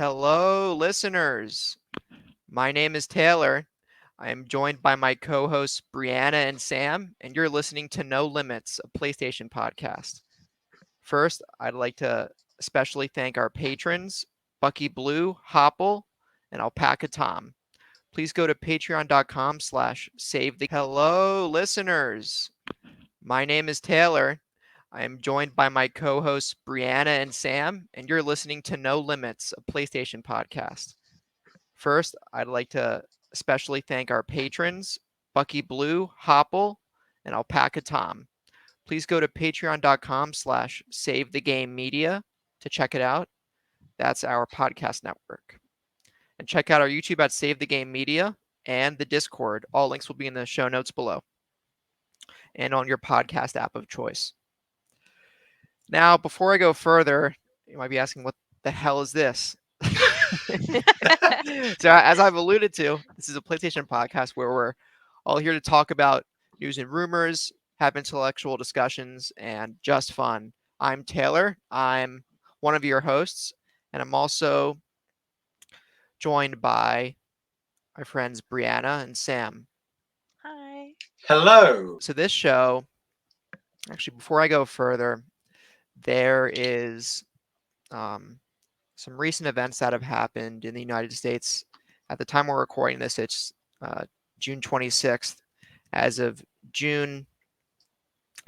Hello, listeners. My name is Taylor. I am joined by my co hosts, Brianna and Sam, and you're listening to No Limits, a PlayStation podcast. First, I'd like to especially thank our patrons, Bucky Blue, Hopple, and Alpaca Tom. Please go to patreon.com/save the. Hello, listeners. My name is Taylor. I am joined by my co hosts, Brianna and Sam, and you're listening to No Limits, a PlayStation podcast. First, I'd like to especially thank our patrons, Bucky Blue, Hopple, and Alpaca Tom. Please go to patreon.com/save the game media to check it out. That's our podcast network. And check out our YouTube at Save the Game Media and the Discord. All links will be in the show notes below and on your podcast app of choice. Now, before I go further, you might be asking, what the hell is this? So, as I've alluded to, this is a PlayStation podcast where we're all here to talk about news and rumors, have intellectual discussions, and just fun. I'm Taylor. I'm one of your hosts, and I'm also joined by my friends Brianna and Sam. Hi. Hello. So, this show, actually, before I go further, there is some recent events that have happened in the United States. At the time we're recording this, it's June 26th. As of June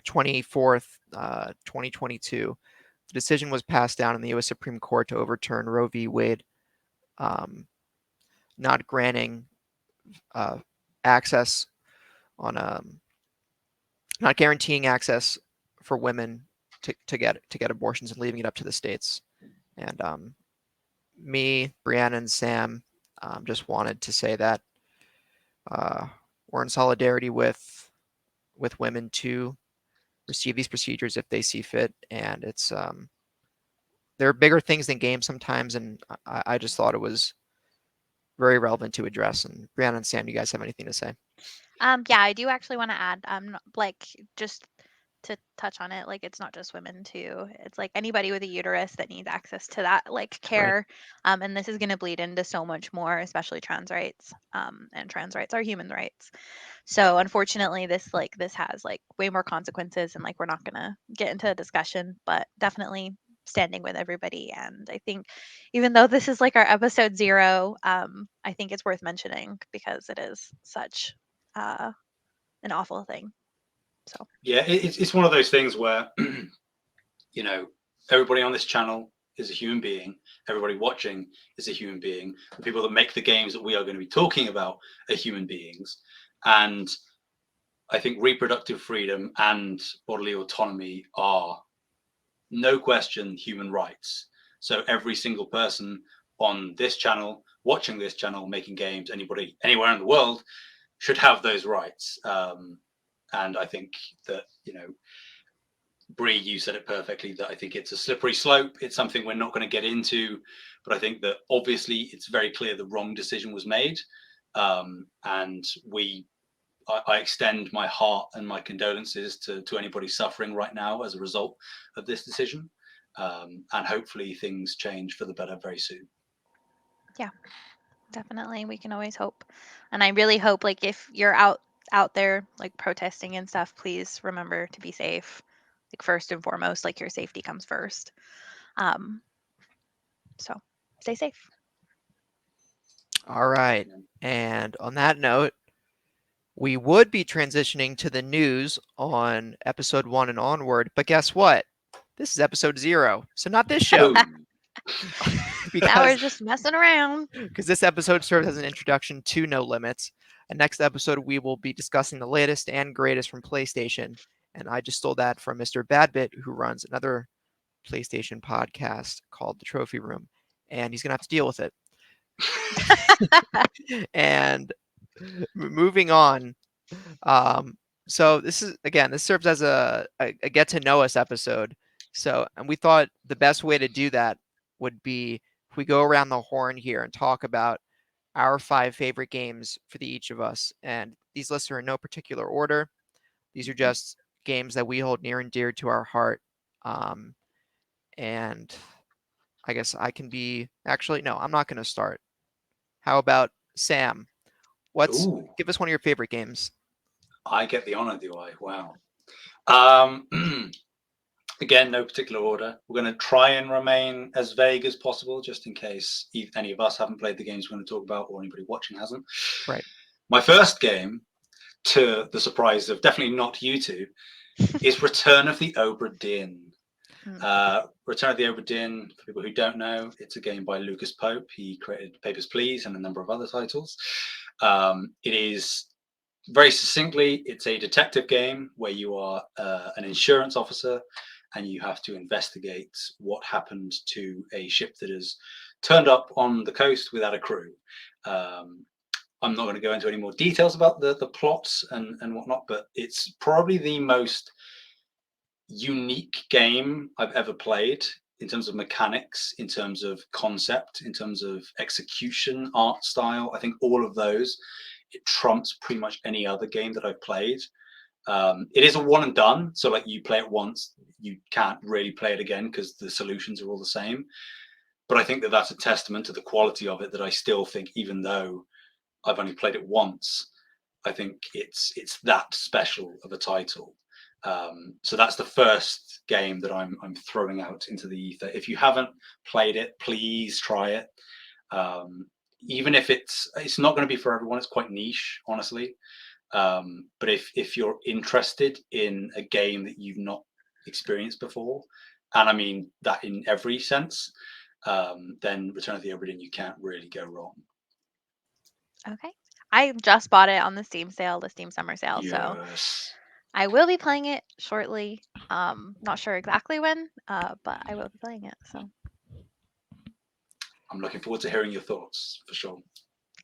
24th, 2022, the decision was passed down in the U.S. Supreme Court to overturn Roe v. Wade, not granting access on not guaranteeing access for women to get abortions and leaving it up to the states. And me, Brianna, and Sam just wanted to say that we're in solidarity with women to receive these procedures if they see fit, and it's there are bigger things than games sometimes, and I just thought it was very relevant to address. And Brianna and Sam, you guys have anything to say? Yeah, I do actually want to add, like just to touch on it, like it's not just women too. It's like anybody with a uterus that needs access to that like care. And this is going to bleed into so much more, especially trans rights. And trans rights are human rights. So unfortunately, this has like way more consequences, and like we're not going to get into a discussion, but definitely standing with everybody. And I think even though this is like our episode 0, I think it's worth mentioning because it is such an awful thing. So Yeah, it's one of those things where, everybody on this channel is a human being. Everybody watching is a human being. The people that make the games that we are going to be talking about are human beings. And I think reproductive freedom and bodily autonomy are, no question, human rights. So every single person on this channel, watching this channel, making games, anybody anywhere in the world should have those rights. And I think that, Bree, you said it perfectly, that I think it's a slippery slope. It's something we're not going to get into, but I think that obviously it's very clear the wrong decision was made. And I extend my heart and my condolences to anybody suffering right now as a result of this decision. And hopefully things change for the better very soon. yeah, definitely, we can always hope. And I really hope, like, if you're out there like protesting and stuff, please remember to be safe. Like first and foremost, like your safety comes first. Um, so stay safe. All right. And on that note, we would be transitioning to the news on episode 1 and onward, but guess what? This is episode 0, so not this show. Now we're because just messing around. this episode serves as an introduction to No Limits. And next episode, we will be discussing the latest and greatest from PlayStation. And I just stole that from Mr. Badbit, who runs another PlayStation podcast called The Trophy Room. And he's going to have to deal with it. And moving on. So this serves as a get to know us episode. So, and we thought the best way to do that would be if we go around the horn here and talk about our 5 favorite games for each of us. And these lists are in no particular order. These are just games that we hold near and dear to our heart. And I guess I can be. Actually, no, I'm not going to start. How about Sam? What's Ooh, Give us one of your favorite games. I get the honor, do I? Wow. Um, Again, no particular order. We're going to try and remain as vague as possible, just in case any of us haven't played the games we're going to talk about, or anybody watching hasn't. Right. My first game, to the surprise of definitely not you two, is Return of the Obra Dinn. Mm. Return of the Obra Dinn, for people who don't know, it's a game by Lucas Pope. He created Papers, Please and a number of other titles. It is very succinctly, it's a detective game where you are an insurance officer and you have to investigate what happened to a ship that has turned up on the coast without a crew. Um, I'm not going to go into any more details about the plots and whatnot, but it's probably the most unique game I've ever played in terms of mechanics, in terms of concept, in terms of execution, art style. I think all of those, it trumps pretty much any other game that I've played. It is a one and done, so like you play it once, you can't really play it again because the solutions are all the same. But I think that that's a testament to the quality of it. That I still think, even though I've only played it once, I think it's that special of a title. So that's the first game that I'm throwing out into the ether. If you haven't played it, please try it. Um, Even if it's not going to be for everyone, it's quite niche, honestly. But if you're interested in a game that you've not experienced before, and I mean that in every sense, then Return of the Obra Dinn, you can't really go wrong. Okay. I just bought it on the Steam sale, the Steam summer sale, so Yes. I will be playing it shortly. Not sure exactly when, but I will be playing it. So I'm looking forward to hearing your thoughts for sure.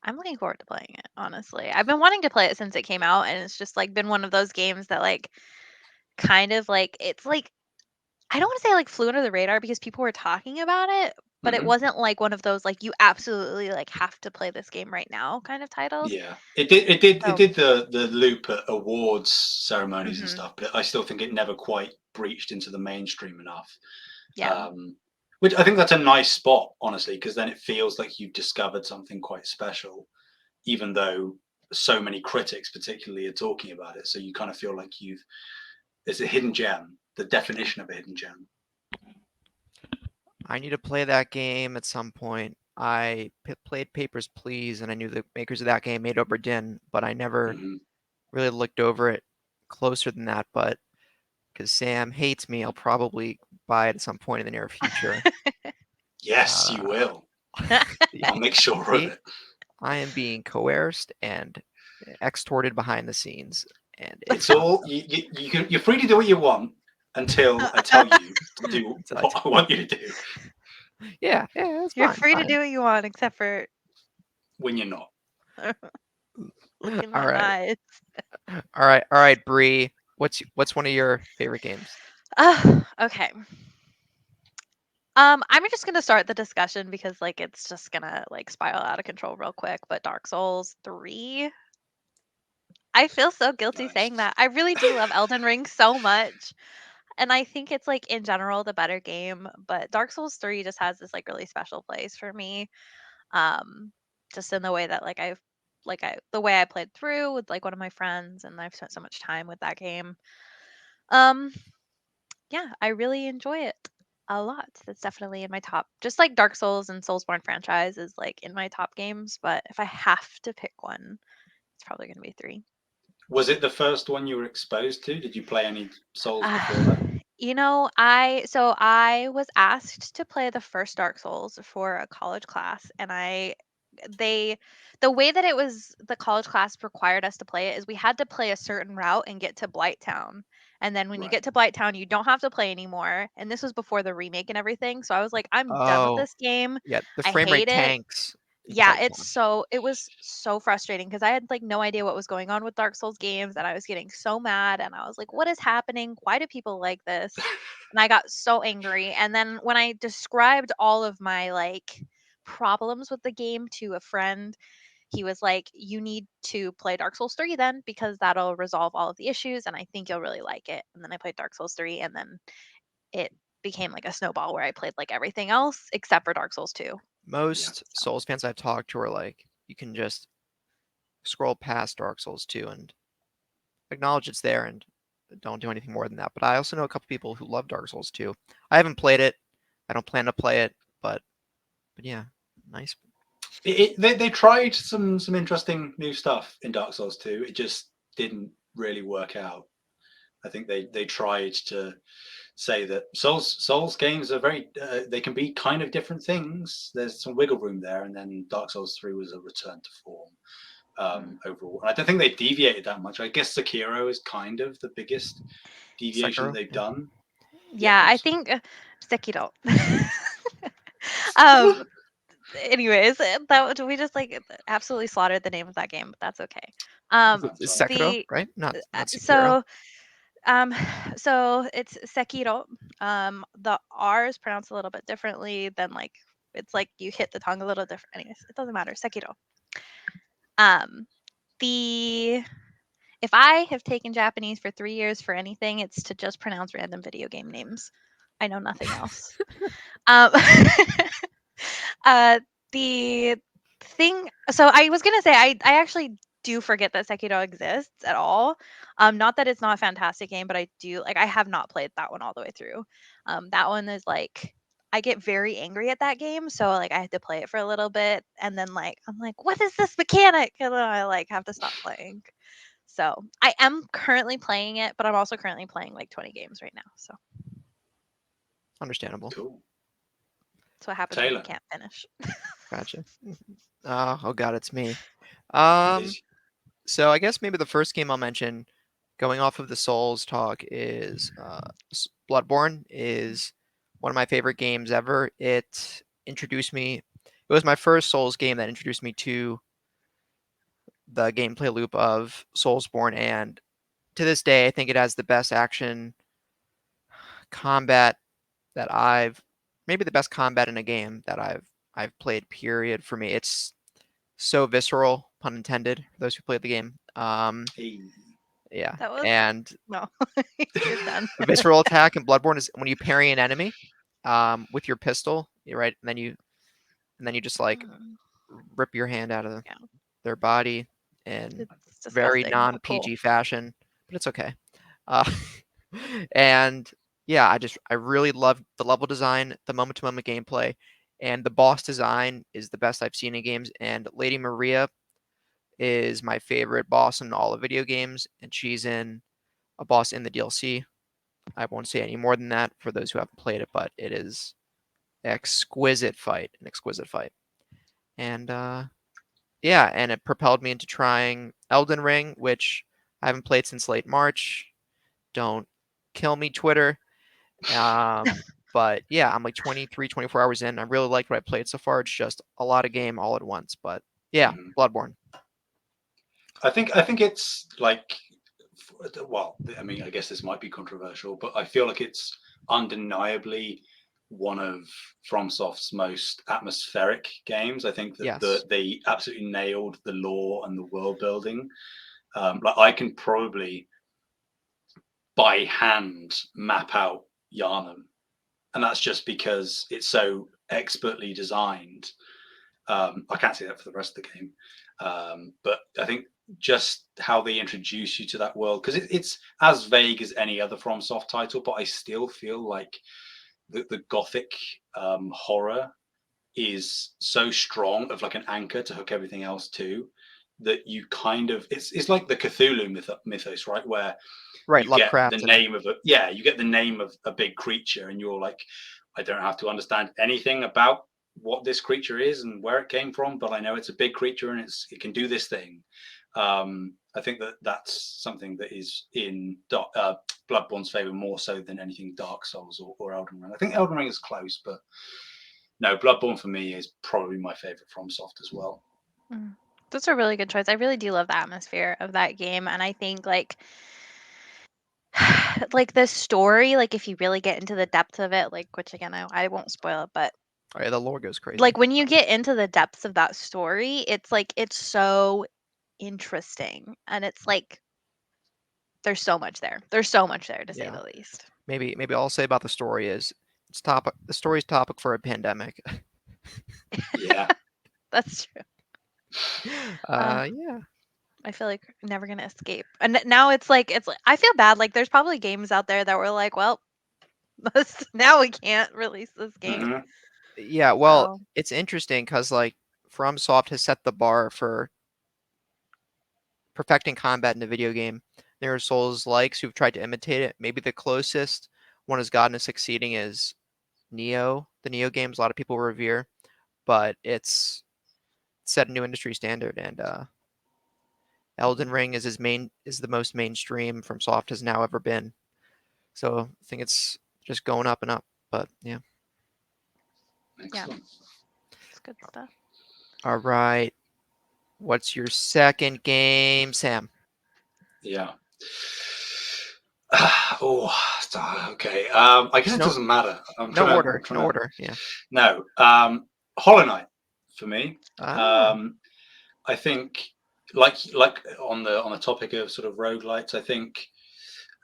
I'm looking forward to playing it, honestly. I've been wanting to play it since it came out, and it's just like been one of those games that like kind of like it's like I don't want to say like flew under the radar because people were talking about it, but it Hmm. wasn't like one of those like you absolutely like have to play this game right now kind of titles. Yeah, it did. It So, did the loop at awards ceremonies and mhm, stuff, but I still think it never quite breached into the mainstream enough. yeah. Um, which I think that's a nice spot, honestly, because then it feels like you've discovered something quite special, even though so many critics, particularly, are talking about it. So you kind of feel like it's a hidden gem, the Yeah. definition of a hidden gem. I need to play that game at some point. I played Papers, Please, and I knew the makers of that game made Obra Dinn, but I never Hmm. really looked over it closer than that. But because Sam hates me, I'll probably buy it at some point in the near future. Yes, you Uh, will. I'll make sure of see, it. I am being coerced and extorted behind the scenes, and It's it's all awesome. you're free to do what you want until I tell you to do Until I what tell I want you to do yeah, yeah, it's You're fine, free to fine. do what you want except for when you're not. look in All my right, eyes. all right, Bree. What's one of your favorite games? Okay. I'm just gonna start the discussion because like it's just gonna like spiral out of control real quick. But Dark Souls 3, I feel so guilty saying Nice. that. I really do love Elden Ring so much, and I think it's like in general the better game. But Dark Souls 3 just has this like really special place for me. Um, just in the way that the way I played through with like one of my friends, and I've spent so much time with that game. Um, yeah, I really enjoy it a lot. That's definitely in my top. Just like Dark Souls and Soulsborne franchise is like in my top games, but if I have to pick one, it's probably going to be 3. Was it the first one you were exposed to? Did you play any Souls before Uh, that? I was asked to play the first Dark Souls for a college class, and they the way that it was the college class required us to play it is we had to play a certain route and get to Blighttown. And then when you Right. get to Blighttown, you don't have to play anymore. And this was before the remake and everything. So I was like, I'm done with Oh, this game. yeah, the I frame rate hate it. tanks in Yeah, Blighttown. it was so frustrating because I had like no idea what was going on with Dark Souls games and I was getting so mad and I was like, what is happening? Why do people like this? And I got so angry. And then when I described all of my like problems with the game to a friend, he was like, you need to play Dark Souls 3 then because that'll resolve all of the issues and I think you'll really like it. And then I played Dark Souls 3 and then it became like a snowball where I played like everything else except for Dark Souls 2. Most Souls fans I've talked to are like, you can just scroll past Dark Souls 2 and acknowledge it's there and don't do anything more than that. But I also know a couple people who love Dark Souls 2. I haven't played it. I don't plan to play it, but yeah, nice. They tried some interesting new stuff in Dark Souls 2. It just didn't really work out. I think they tried to say that Souls games are very they can be kind of different things. There's some wiggle room there, and then Dark Souls 3 was a return to form overall. And I don't think they deviated that much. I guess Sekiro is kind of the biggest deviation Sekiro, they've yeah. done. Yeah, I think Sekiro. um anyways, that we just like absolutely slaughtered the name of that game, but that's okay. It's Sorry. Sekiro, The right? Not Sekiro. so um so it's Sekiro. The R is pronounced a little bit differently than like it's like you hit the tongue a little different. Anyways, it doesn't matter. Sekiro. Um the If I have taken Japanese for 3 years for anything, it's to just pronounce random video game names. I know nothing else. Um, uh, the thing. So I was gonna say I actually do forget that Sekiro exists at all. Not that it's not a fantastic game, but I do like I have not played that one all the way through. That one is like I get very angry at that game, so like I had to play it for a little bit, and then like I'm like, what is this mechanic? And then I like have to stop playing. So I am currently playing it, but I'm also currently playing like 20 games right now. So Understandable. Cool. that's what happens when you Taylor, can't finish. Gotcha. Oh god, it's me. it Um, is. so I guess maybe the first game I'll mention, going off of the Souls talk, is Bloodborne is one of my favorite games ever. It introduced me. It was my first Souls game that introduced me to the gameplay loop of Soulsborne, and to this day, I think it has the best action combat that maybe the best combat in a game that I've played. Period. For me, it's so visceral, pun intended, for those who played the game. Hey. Yeah, That was and no, you're done. a visceral attack in Bloodborne is when you parry an enemy, with your pistol, right, and then you just like Mm, rip your hand out of yeah, their body in it's very disgusting, non but cool. PG fashion, but it's okay. Uh, and yeah, I really love the level design, the moment to moment gameplay, and the boss design is the best I've seen in games. And Lady Maria is my favorite boss in all of video games, and she's in a boss in the DLC. I won't say any more than that for those who haven't played it, but it is an exquisite fight. And yeah, and it propelled me into trying Elden Ring, which I haven't played since late March. Don't kill me, Twitter. But yeah, I'm like 23, 24 hours in. I really like what I played so far. It's just a lot of game all at once. But yeah, Mhm. Bloodborne. I think it's like, well, I mean, I guess this might be controversial, but I feel like it's undeniably one of FromSoft's most atmospheric games. I think that Yes. they absolutely nailed the lore and the world building. Like I can probably by hand map out Yarnum, and that's just because it's so expertly designed. I can't say that for the rest of the game, but I think just how they introduce you to that world, because it's as vague as any other FromSoft title, but I still feel like the gothic horror is so strong of like an anchor to hook everything else to, that you kind of it's like the Cthulhu mythos, right, where Right, you get the Lovecraft and name of a yeah you get the name of a big creature and you're like, I don't have to understand anything about what this creature is and where it came from, but I know it's a big creature and it can do this thing. I think that that's something that is in Bloodborne's favor more so than anything Dark Souls or Elden Ring. I think Elden Ring is close, but no, Bloodborne for me is probably my favorite FromSoft as well. Mm. That's a really good choice. I really do love the atmosphere of that game, and I think like the story, like if you really get into the depth of it, like which again I won't spoil it, but oh, yeah, the lore goes crazy. like when you get into the depths of that story, it's like it's so interesting, and it's like there's so much there. There's so much there to say Yeah. the least. Maybe all I'll say about the story is The story's topic for a pandemic. Yeah. That's true. Uh, Yeah. I feel like we're never gonna escape. And now it's like I feel bad. Like there's probably games out there that were like, well, now we can't release this game. Hmm. Yeah, well, So it's interesting because like FromSoft has set the bar for perfecting combat in the video game. There are Souls likes who've tried to imitate it. Maybe the closest one has gotten to succeeding is Neo. The Neo games a lot of people revere, but it's set a new industry standard, and Elden Ring is the most mainstream FromSoft has now ever been. So I think it's just going up and up. But yeah. yeah, Excellent. it's good stuff. All right. What's your second game, Sam? Yeah. Oh, okay. I guess it No, doesn't matter. no I'm order. trying No to. order. Yeah. No. Hollow Knight for me. Ah, Um, I think, like on the topic of sort of roguelites, I think,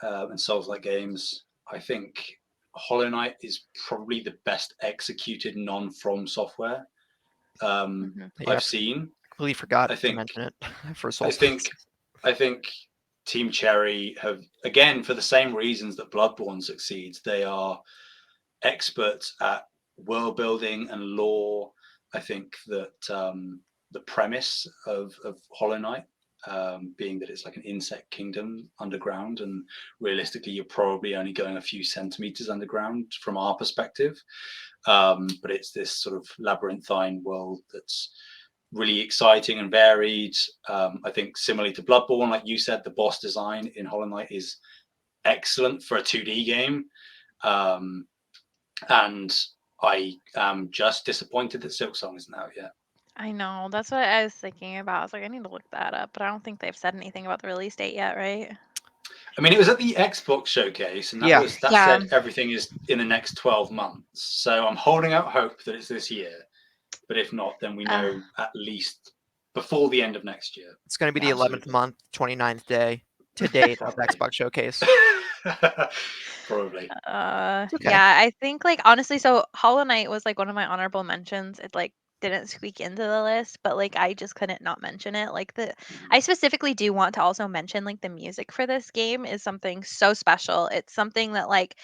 and Souls-like games, I think Hollow Knight is probably the best executed non-From software yeah. I've seen. Completely forgot I to think mention it for I Solstice. think I think Team Cherry have, again, for the same reasons that Bloodborne succeeds. They are experts at world building and lore. I think that the premise of Hollow Knight, being that it's like an insect kingdom underground, and realistically, you're probably only going a few centimeters underground from our perspective. But it's this sort of labyrinthine world that's really exciting and varied. I think similarly to Bloodborne, like you said, the boss design in Hollow Knight is excellent for a 2D game. Um, and I am just disappointed that Silksong isn't out yet. I know. That's what I was thinking about. I was like, I need to look that up, but I don't think they've said anything about the release date yet, right? I mean, it was at the Xbox showcase, and Yeah. that Yeah. said everything is in the next 12 months. So I'm holding out hope that it's this year. But if not, then we Uh, know at least before the end of next year. It's going to be the yeah. 11th Absolutely. month, 29th day to date of Probably. Xbox Showcase. Probably. It's okay. Yeah, I think like honestly, so Hollow Knight was like one of my honorable mentions. It like didn't squeak into the list, but like I just couldn't not mention it. Like I Mhm. specifically do want to also mention like the music for this game is something so special. It's something that like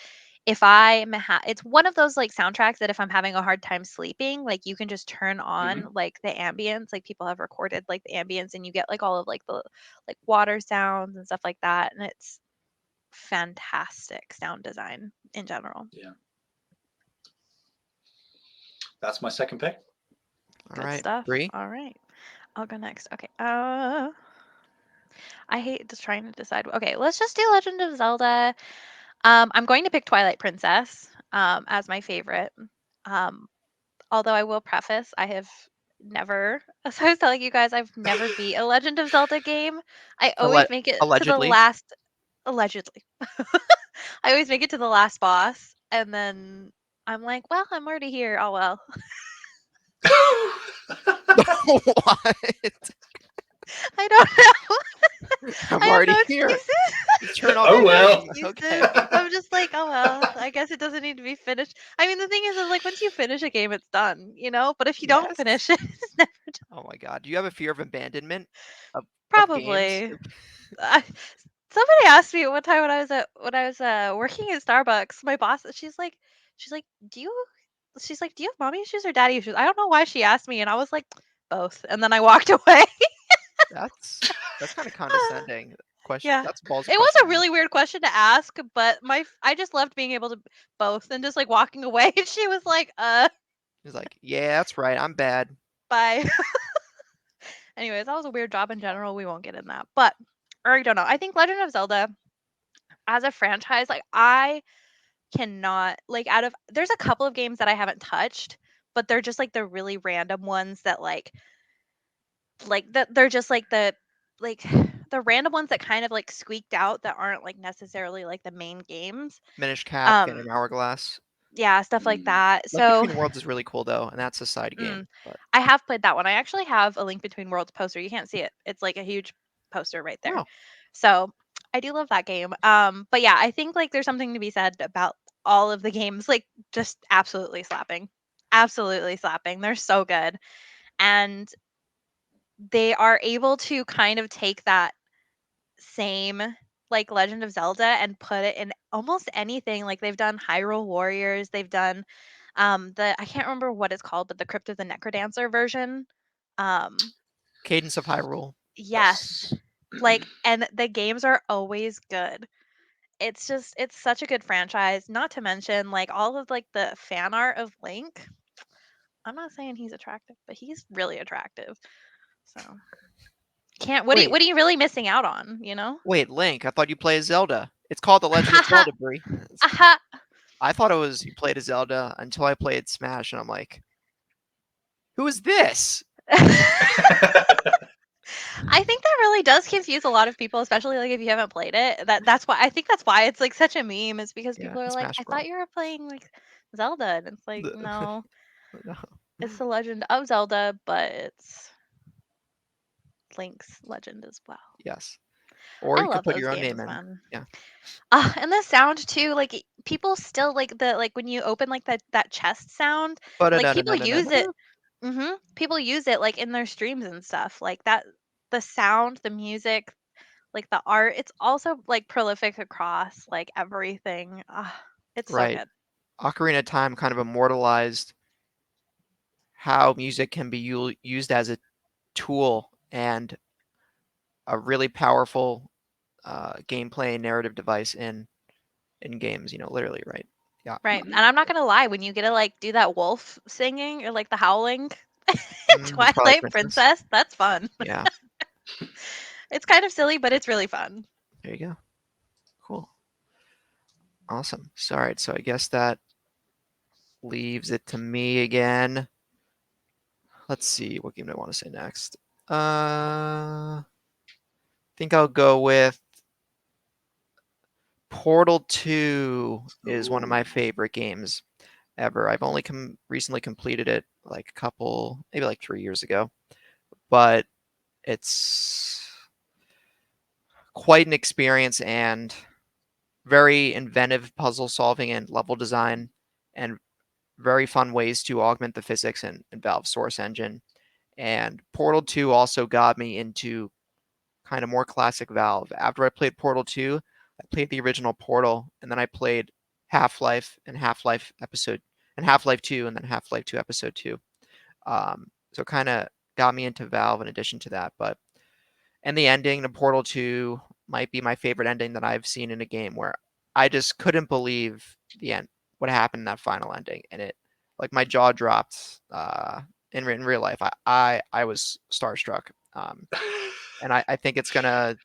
if it's one of those like soundtracks that if I'm having a hard time sleeping, like you can just turn on Mhm. like the ambience, like people have recorded like the ambience and you get like all of like the like water sounds and stuff like that. And it's fantastic sound design in general. Yeah. That's my second pick. All Good right. stuff. Bree? All right. I'll go next. Okay. I hate just trying to decide. Okay, let's just do Legend of Zelda. I'm going to pick Twilight Princess as my favorite. Um, although I will preface, I have never, as I was telling you guys, I've never beat a Legend of Zelda game. I always make it to the Allegedly. last, allegedly. I always make it to the last boss, and then I'm like, well, I'm already here. Oh well. What? I don't know. I'm I have already no here. excuses. You turn off I Oh the have no well. game. excuses. Okay. I'm just like, oh well, I guess it doesn't need to be finished. I mean, the thing is like once you finish a game, it's done, you know. But if you don't Yes. finish it, it's never done. Oh my God. Do you have a fear of abandonment of games? Probably. I, somebody asked me one time when I was working at Starbucks. My boss, she's like, do you? She's like, do you have mommy issues or daddy issues? I don't know why she asked me, and I was like, both. And then I walked away. That's kind of condescending question. Yeah. That's a ballsy It was question a to ask. really weird question to ask, but I just loved being able to both and just like walking away and she was like, He's like, yeah, that's right. I'm bad. bye. Anyways, that was a weird job in general. We won't get in that. But or I don't know. I think Legend of Zelda as a franchise, like I cannot like out of there's a couple of games that I haven't touched, but they're just like the really random ones that like that they're just like the random ones that kind of like squeaked out that aren't like necessarily like the main games. Minish Cap, get Um an hourglass. Yeah, stuff like Mm. that. Link So, Between Worlds is really cool though, and that's a side game. mm, But I have played that one. I actually have a Link Between Worlds poster. You can't see it. It's like a huge poster right there. oh, So, I do love that game. But yeah, I think like there's something to be said about all of the games, like just absolutely slapping. Absolutely slapping. They're so good. And they are able to kind of take that same like Legend of Zelda and put it in almost anything. Like they've done Hyrule Warriors, they've done the I can't remember what it's called, but the Crypt of the Necrodancer version. Um Cadence of Hyrule. yes. Like and the games are always good. It's just it's such a good franchise, not to mention like all of like the fan art of Link. I'm not saying he's attractive, but he's really attractive. So can't Wait, what are you really missing out on, you know? wait, Link. I thought you played Zelda. It's called The Legend of Haha. Zelda, Brie. Aha. I thought it was you played a Zelda until I played Smash, and I'm like, who is this? I think that really does confuse a lot of people, especially like if you haven't played it. That's why I think that's why it's like such a meme is because Yeah, people are in like, Smash I thought Bros. you were playing like Zelda, and it's like, The- no, no. it's the Legend of Zelda, but it's Link's Legend as well. Yes. Or I you could love put those your own name games, in. man. Yeah. And the sound too, like people still like the like when you open like that chest sound, But like people use it. People use it like in their streams and stuff. Like that, the sound, the music, like the art. It's also like prolific across like everything. It's so Right. good. Ocarina of Time kind of immortalized how music can be used as a tool and a really powerful gameplay and narrative device in games. Literally, right? Yeah. Right. And I'm not gonna lie, when you get to like do that wolf singing or like the howling in The Twilight Twilight Princess. Princess, that's fun. Yeah. It's kind of silly, but it's really fun. There you go. Cool. Awesome. So, all right. So I guess that leaves it to me again. Let's see. What game do I want to say next? Think I'll go with Portal 2 is one of my Ooh. favorite games ever. I've only recently completed it like a couple, maybe like 3 years ago, but it's quite an experience and very inventive puzzle solving and level design and very fun ways to augment the physics in Valve's Source engine. And Portal 2 also got me into kind of more classic Valve. After I played Portal 2, I played the original Portal, and then I played Half-Life and Half-Life 2, and then Half-Life 2 Episode 2. So kind of got me into Valve in addition to that. And the ending to Portal 2 might be my favorite ending that I've seen in a game where I just couldn't believe the end, what happened in that final ending, and it like my jaw dropped. In real life, I was starstruck. And I think it's gonna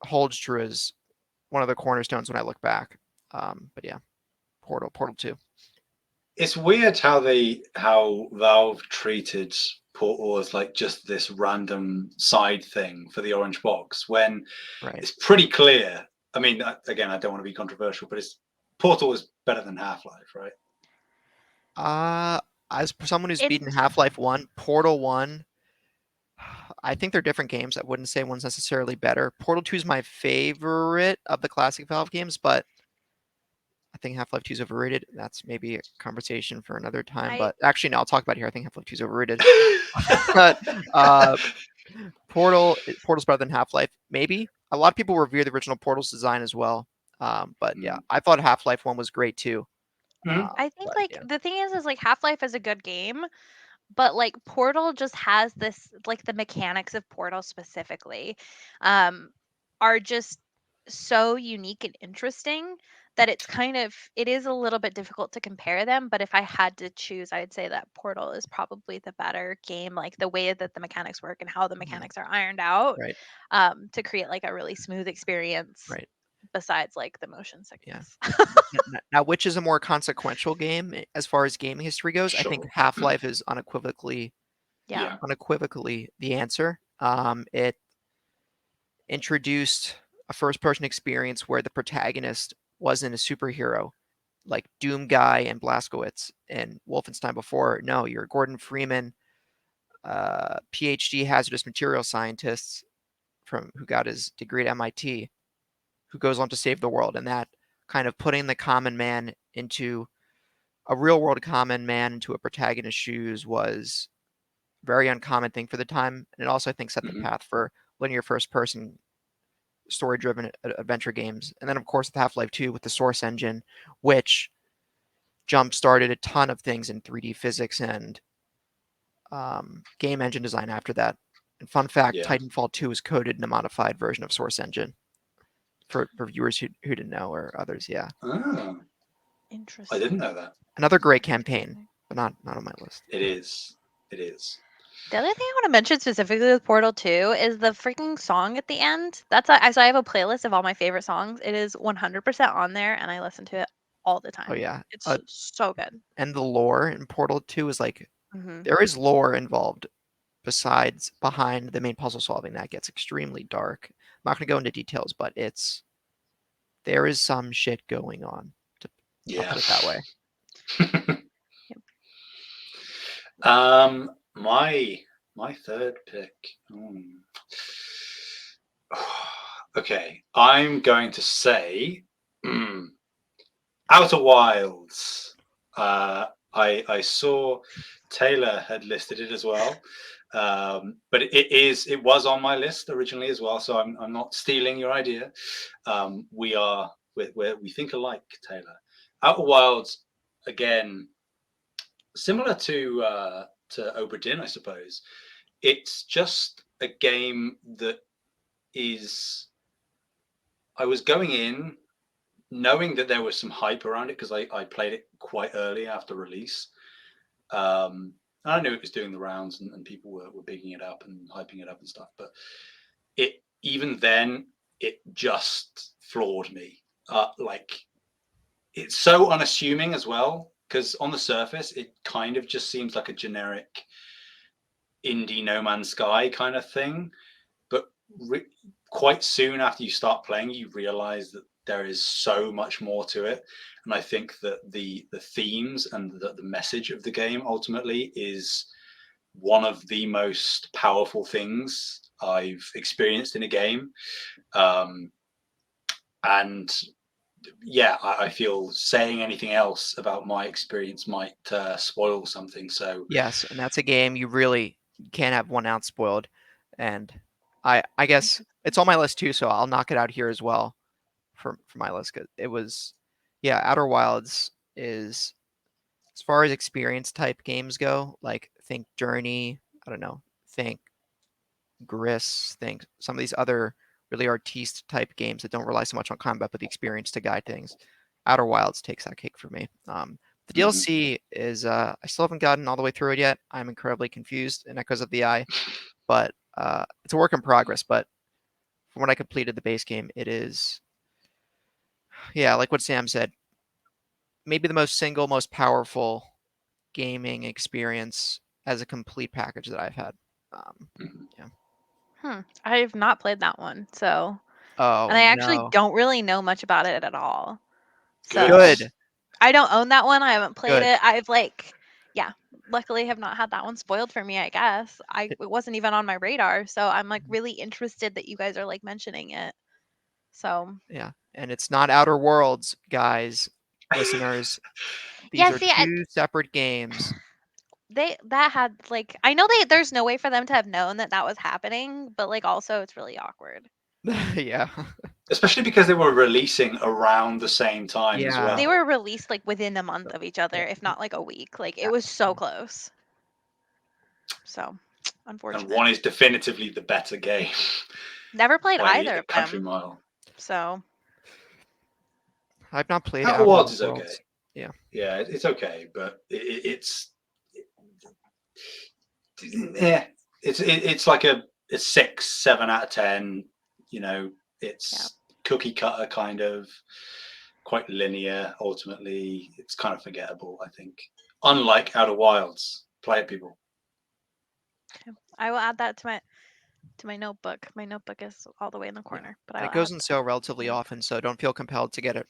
hold true as one of the cornerstones when I look back. But yeah, Portal 2. It's weird how Valve treated Portal as like just this random side thing for the orange box when Right. it's pretty clear. I mean, again, I don't want to be controversial, but it's Portal is better than Half-Life, right? As someone who's It beaten Half-Life 1, Portal 1, I think they're different games. I wouldn't say one's necessarily better. Portal 2 is my favorite of the classic Valve games, but I think Half-Life 2 is overrated. That's maybe a conversation for another time. I But actually, no, I'll talk about it here. I think Half-Life 2 is overrated. But uh, Portal's better than Half-Life. Maybe a lot of people revere the original Portal's design as well. But yeah, I thought Half-Life 1 was great too. Mhm. I think But like yeah, the thing is like Half-Life is a good game, but like Portal just has this like the mechanics of Portal specifically um are just so unique and interesting that it's kind of it is a little bit difficult to compare them, but if I had to choose, I'd say that Portal is probably the better game, like the way that the mechanics work and how the mhm, mechanics are ironed out right, to create like a really smooth experience right, besides like the motion yeah. sickness. Now, which is a more consequential game as far as gaming history goes? I think Sure. Half-Life is unequivocally Yeah. Yeah. the answer. It introduced a first-person experience where the protagonist wasn't a superhero like Doom Guy and Blazkowicz and Wolfenstein before. No, you're Gordon Freeman, PhD hazardous material scientist from who got his degree at MIT, who goes on to save the world, and that kind of putting the common man into a real world common man into a protagonist's shoes was a very uncommon thing for the time, and it also I think set the Hmm. path for linear first person story driven adventure games. And then of course with Half-Life 2 with the Source engine, which jump started a ton of things in 3D physics and game engine design after that. And fun fact, Yeah. Titanfall 2 is coded in a modified version of Source Engine for viewers who didn't know or others. Yeah, Ah, I didn't Interesting. know that. another great campaign, Interesting. but not on my list. It is. It is. The other thing I want to mention specifically with Portal 2 is the freaking song at the end. So I have a playlist of all my favorite songs. It is 100% on there, and I listen to it all the Oh time. yeah, It's so good. and the lore in Portal 2 is like Hmm. there is lore involved besides behind the main puzzle solving that gets extremely dark. I'm not going to go into details, but there is some shit going on. To, I'll Yeah. put it that way. Yep. My third pick. Okay, I'm going to say Outer Wilds. I saw Taylor had listed it as well, but it was on my list originally as well. So I'm not stealing your idea. We think alike, Taylor. Outer Wilds again, similar to Obra Dinn, I suppose. It's just a game that is. I was going in knowing that there was some hype around it because I played it quite early after release. I knew it was doing the rounds and people were bigging it up and hyping it up and stuff. But it even then it just floored me. Like it's so unassuming as well because on the surface it kind of just seems like a generic indie No Man's Sky kind of thing. But re- quite soon after you start playing, you realize that there is so much more to it. And I think that the themes and the message of the game ultimately is one of the most powerful things I've experienced in a game. Um, and yeah, I feel saying anything else about my experience might spoil something. So Yes, and that's a game you really can't have 1 ounce spoiled. And I guess it's on my list too, so I'll knock it out here as well for my list. 'Cause it was, yeah, Outer Wilds is as far as experience type games go. Like think Journey, I don't know, think Gris, think some of these other really artiste type games that don't rely so much on combat but the experience to guide things. Outer Wilds takes that cake for me. The mhm. DLC is I still haven't gotten all the way through it yet. I'm incredibly confused in Echoes of the Eye, but it's a work in progress. But from what I completed the base game, it is yeah, like what Sam said, maybe the most powerful gaming experience as a complete package that I've had. Um, Mhm. yeah. I have not played that one, so Oh and I actually no. don't really know much about it at all. Good. So Good. I don't own that one. I haven't played Good. it. Yeah, luckily have not had that one spoiled for me, I guess. It wasn't even on my radar, so I'm like really interested that you guys are like mentioning it. So, Yeah, and it's not Outer Worlds, guys, listeners. These yeah, are see, two separate games. they that had like I know there's no way for them to have known that that was happening, but like also it's really awkward. Yeah. Especially because they were releasing around the same time as Yeah. They were well. released like within a month of each other, Yeah. if not like a week. Like it Yeah. was so close. So, And unfortunate. one is definitively the better game Never played by either a of country them. mile. So, I've not played Outer Outer Wilds is okay. Worlds. Yeah. Yeah, it's okay, but yeah, it's like a 6, 7 out of 10. You know, yeah. it's cookie cutter kind of, quite linear. Ultimately, it's kind of forgettable. I think, unlike Outer Wilds, play it, people. Okay. I will add that to my notebook. My notebook is all the way in the Yeah. corner, but And I'll it goes add on that. sale relatively often, so don't feel compelled to get it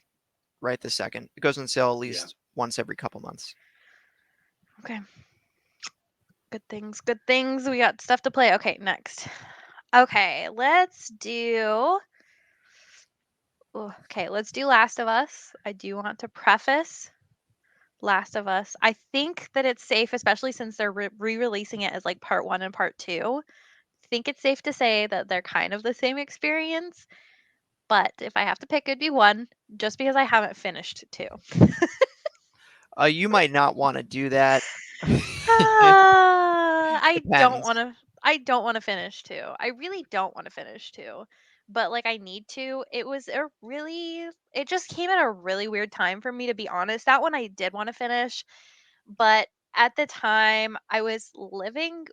right this second. It goes on sale at Yeah. least once every couple months. Okay. Good things. Good things. We got stuff to play. Okay, next. Okay, let's do Okay, let's do Last of Us. I do want to preface Last of Us. I think that it's safe, especially since they're re-releasing it as like part 1 and part 2. I think it's safe to say that they're kind of the same experience, but if I have to pick, it'd be 1, just because I haven't finished 2. You might not want to do that. I don't Depends. wanna I don't wanna finish 2. I really don't wanna finish 2, but, like, I need to. It just came at a really weird time for me, to be honest. That one I did wanna finish, but at the time, I was living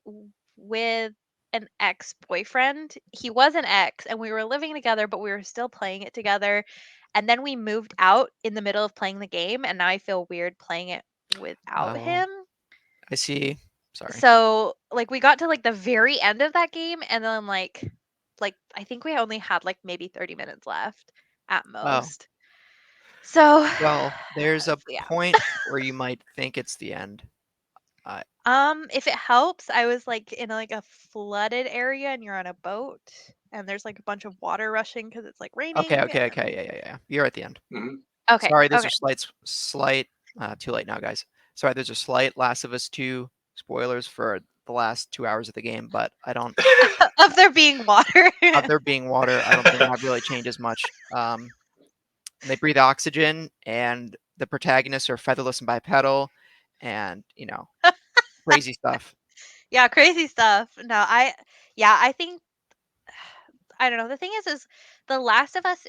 with an ex-boyfriend. He was an ex, and we were living together, but we were still playing it together, and then we moved out in the middle of playing the game, and now I feel weird playing it without Oh, him. I see. Sorry. So, like, we got to, like, the very end of that game, and then, I think we only had, like, maybe 30 minutes left at Oh, most. So, well, there's a yeah. point where you might think it's the end. Uh, If it helps, I was, like, in, like, a flooded area, and you're on a boat, and there's, like, a bunch of water rushing because it's, like, okay, raining, okay, and okay. Yeah. You're at the end. Mhm. okay, Sorry, those okay. are slight. Too late now, guys. Sorry, those are slight Last of Us 2 spoilers for the last 2 hours of the game, but I don't. Of there being water. Of there being water, I don't think that really changes much. They breathe oxygen, and the protagonists are featherless and bipedal, and crazy stuff. Yeah, crazy stuff. No, I think I don't know. The thing is The Last of Us,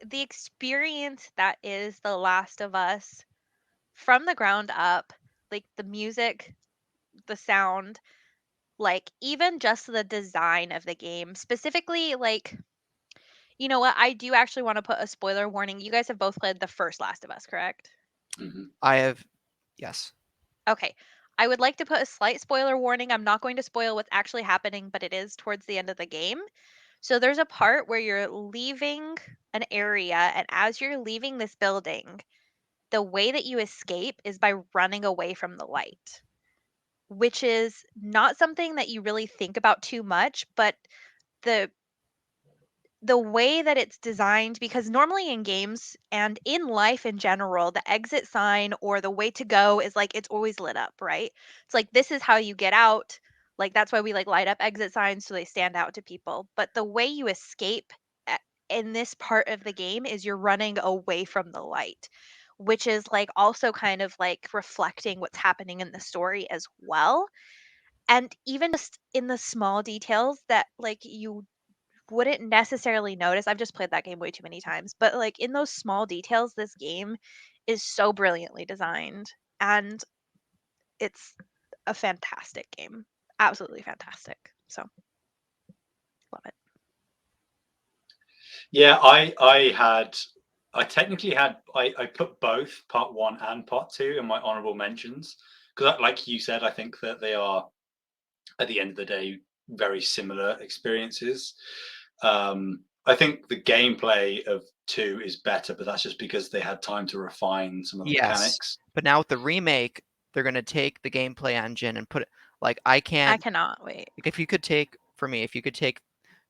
the experience that is The Last of Us from the ground up, like the music, the sound, like even just the design of the game, specifically, like, you know what? I do actually want to put a spoiler warning. You guys have both played the first Last of Us, correct? Mhm. I have, yes. Okay. I would like to put a slight spoiler warning. I'm not going to spoil what's actually happening, but it is towards the end of the game. So there's a part where you're leaving an area, and as you're leaving this building, the way that you escape is by running away from the light, which is not something that you really think about too much, but the the way that it's designed, because normally in games and in life in general, the exit sign or the way to go is like it's always lit up, right? It's like this is how you get out. Like that's why we like light up exit signs so they stand out to people. But the way you escape in this part of the game is you're running away from the light, which is like also kind of like reflecting what's happening in the story as well. And even just in the small details that like you wouldn't necessarily notice. I've just played that game way too many times, but like in those small details, this game is so brilliantly designed, and it's a fantastic game. Absolutely fantastic. So, love it. Yeah, I technically I put both part 1 and part 2 in my honorable mentions because, like you said, I think that they are at the end of the day very similar experiences. I think the gameplay of 2 is better, but that's just because they had time to refine some of the Yes. mechanics. But now with the remake, they're going to take the gameplay engine and put it like I I can't. cannot wait. Like, if you could take, for me, if you could take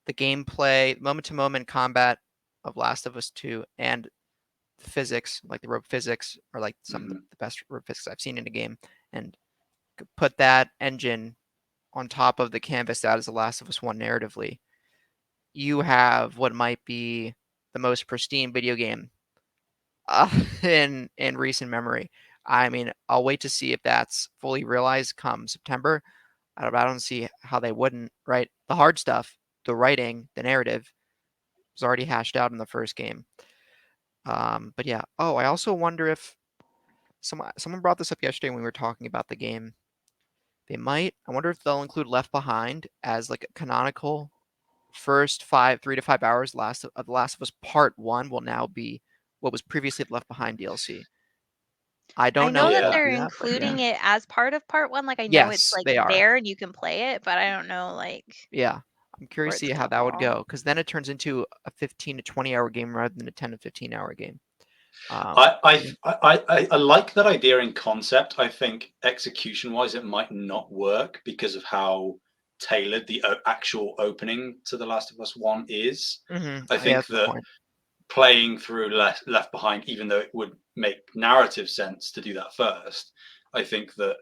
the gameplay, moment to moment combat of Last of Us 2 and physics, like the rope physics, are like some of Mhm. the best rope physics I've seen in a game, and put that engine on top of the canvas that is the Last of Us 1 narratively, you have what might be the most pristine video game in recent memory. I mean, I'll wait to see if that's fully realized come September. I don't see how they wouldn't, right? The hard stuff, the writing, the narrative was already hashed out in the first game. But yeah. Oh, I also wonder if someone brought this up yesterday when we were talking about the game. They might. I wonder if they'll include Left Behind as like a canonical first 3 to 5 hours of The Last of Us Part 1 will now be what was previously the Left Behind DLC. I I don't know know if that they'll Yeah. they're do that, but yeah. including it as part of part 1. Like I know it's Yes, like they are. there and you can play it, but I don't know like Yeah. I'm where curious to it's see how gonna that would fall. go because then it turns into a 15 to 20 hour game rather than a 10 to 15-hour game. Yeah. I like that idea in concept. I think execution wise, it might not work because of how tailored the actual opening to The Last of Us 1 is. I Yeah, think that's a good that point. playing through Left Behind, even though it would make narrative sense to do that first, I think that,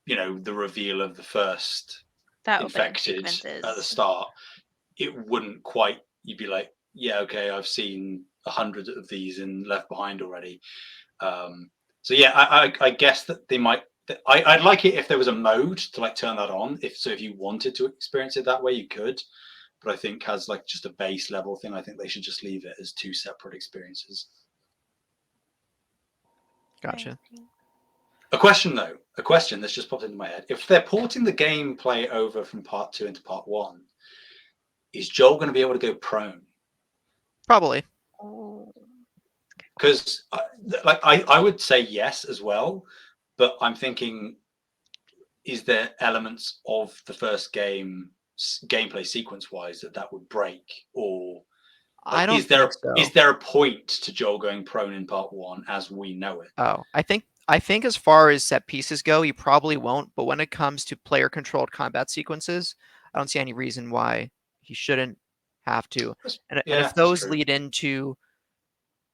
you know, the reveal of the first That opening infected at the sequences. start, it wouldn't quite, you'd be like, yeah, okay, I've seen 100 of these in Left Behind already. So yeah, I guess that they might. I'd like it if there was a mode to like turn that on. If you wanted to experience it that way, you could. But I think as like just a base level thing, I think they should just leave it as two separate experiences. Gotcha. A question though, a question that's just popped into my head. If they're porting the gameplay over from part 2 into part 1, is Joel going to be able to go prone? Probably. Oh. Because I would say yes as well, but I'm thinking, is there elements of the first game gameplay sequence wise that would break, or I like, don't think so. is there a point to Joel going prone in part 1 as we know it? Oh, I think as far as set pieces go, you probably won't. But when it comes to player controlled combat sequences, I don't see any reason why he shouldn't have to. And Yeah, if that's those true. lead into,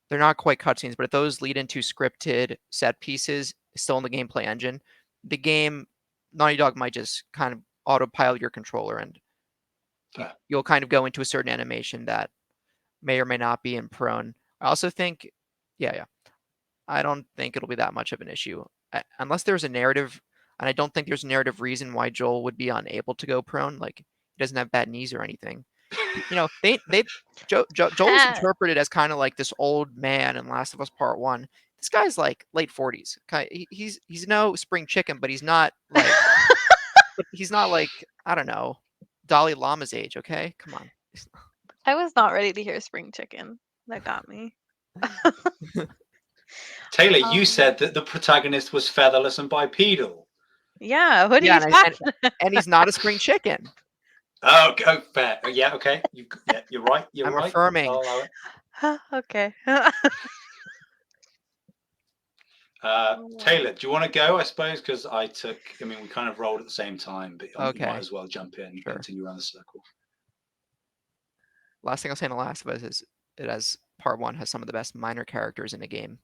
they're not quite cutscenes, but if those lead into scripted set pieces still in the gameplay engine, the game, Naughty Dog might just kind of autopilot your controller, and Fair. you'll kind of go into a certain animation that may or may not be in prone. I also think, yeah, I don't think it'll be that much of an issue unless there's a narrative, and I don't think there's a narrative reason why Joel would be unable to go prone. Like, he doesn't have bad knees or anything. You know, Joel was interpreted as kind of like this old man in Last of Us Part One. This guy's like late 40s. He's no spring chicken, but he's not like I don't know, Dalai Lama's age. Okay, come on. I was not ready to hear spring chicken. That got me. Taylor, you said that the protagonist was featherless and bipedal. Yeah, what are Yeah, you talking and he's not a spring chicken. Oh, fair. Yeah, okay. You're right. You're I'm right. affirming. I'll allow it. Okay. Taylor, do you want to go? I suppose because I mean, we kind of rolled at the same time, but you might Okay. as well jump in and Sure. continue around the circle. Last thing I'll say in The Last of Us is it has part one has some of the best minor characters in a game.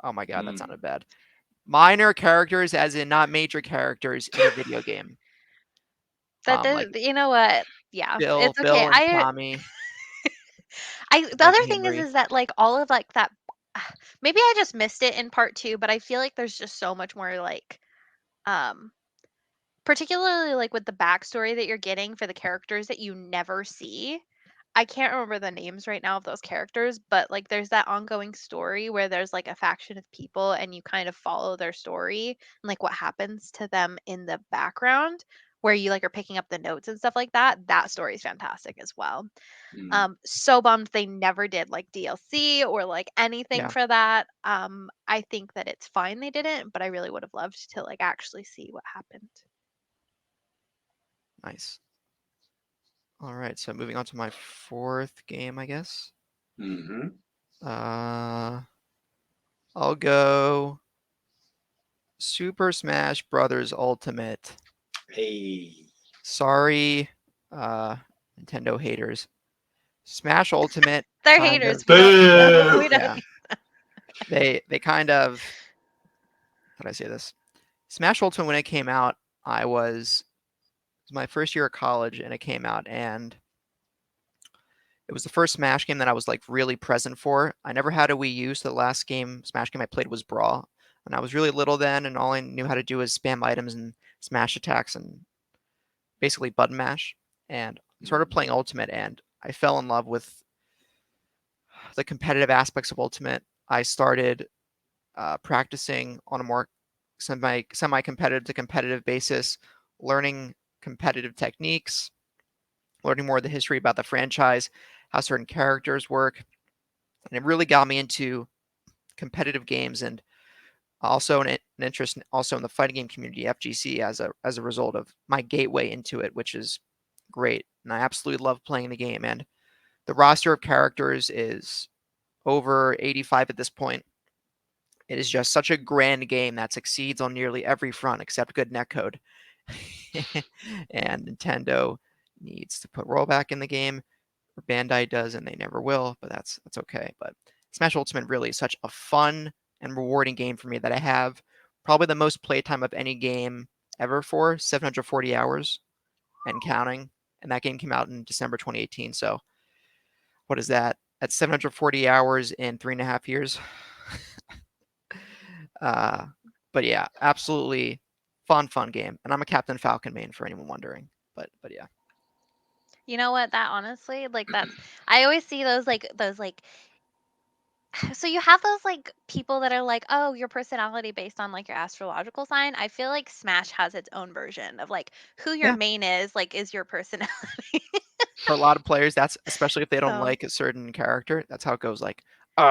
Oh my god, that sounded bad. Minor characters, as in not major characters in a video game. That does, Like you know what? Yeah, Bill, it's okay. and Tommy, The Frank other and thing Henry. is that like all of like that. Maybe I just missed it in part 2, but I feel like there's just so much more like, um, particularly like with the backstory that you're getting for the characters that you never see. I can't remember the names right now of those characters, but like there's that ongoing story where there's like a faction of people and you kind of follow their story and like what happens to them in the background where you like are picking up the notes and stuff like that. That story is fantastic as well. So bummed they never did like DLC or like anything Yeah, for that. I think that it's fine they didn't, but I really would have loved to like actually see what happened. nice. All right, so moving on to my fourth game, I guess. Mm-hmm. I'll go Super Smash Brothers Ultimate. Hey. Sorry, Nintendo haters. Smash Ultimate They're kind haters. of We don't need them. Boo! We don't yeah. They kind of, how do I say this? Smash Ultimate, when it came out, it was my first year of college, and it came out, and it was the first Smash game that I was like really present for. I never had a Wii U, so the last Smash game I played was Brawl, and I was really little then, and all I knew how to do was spam items and smash attacks and basically button mash. And I started playing Ultimate, and I fell in love with the competitive aspects of Ultimate. I started practicing on a more semi competitive to competitive basis, learning competitive techniques, learning more of the history about the franchise, how certain characters work, and it really got me into competitive games and also an interest also in the fighting game community, FGC, as a result of my gateway into it, which is great. And I absolutely love playing the game. And the roster of characters is over 85 at this point. It is just such a grand game that succeeds on nearly every front except good netcode. And Nintendo needs to put rollback in the game. or Bandai does, and they never will, but that's okay. But Smash Ultimate really is such a fun and rewarding game for me that I have probably the most playtime of any game ever for 740 hours and counting. And that game came out in December 2018. So what is that? That's 740 hours in 3.5 years. uh, but yeah, absolutely fun game. And I'm a Captain Falcon main for anyone wondering. But yeah. You know what? That honestly, like that's I always see those like so you have those like people that are like, "Oh, your personality based on like your astrological sign." I feel like Smash has its own version of like who your Yeah. main is, like is your personality. For a lot of players, that's especially if they don't So, like a certain character, that's how it goes. Like,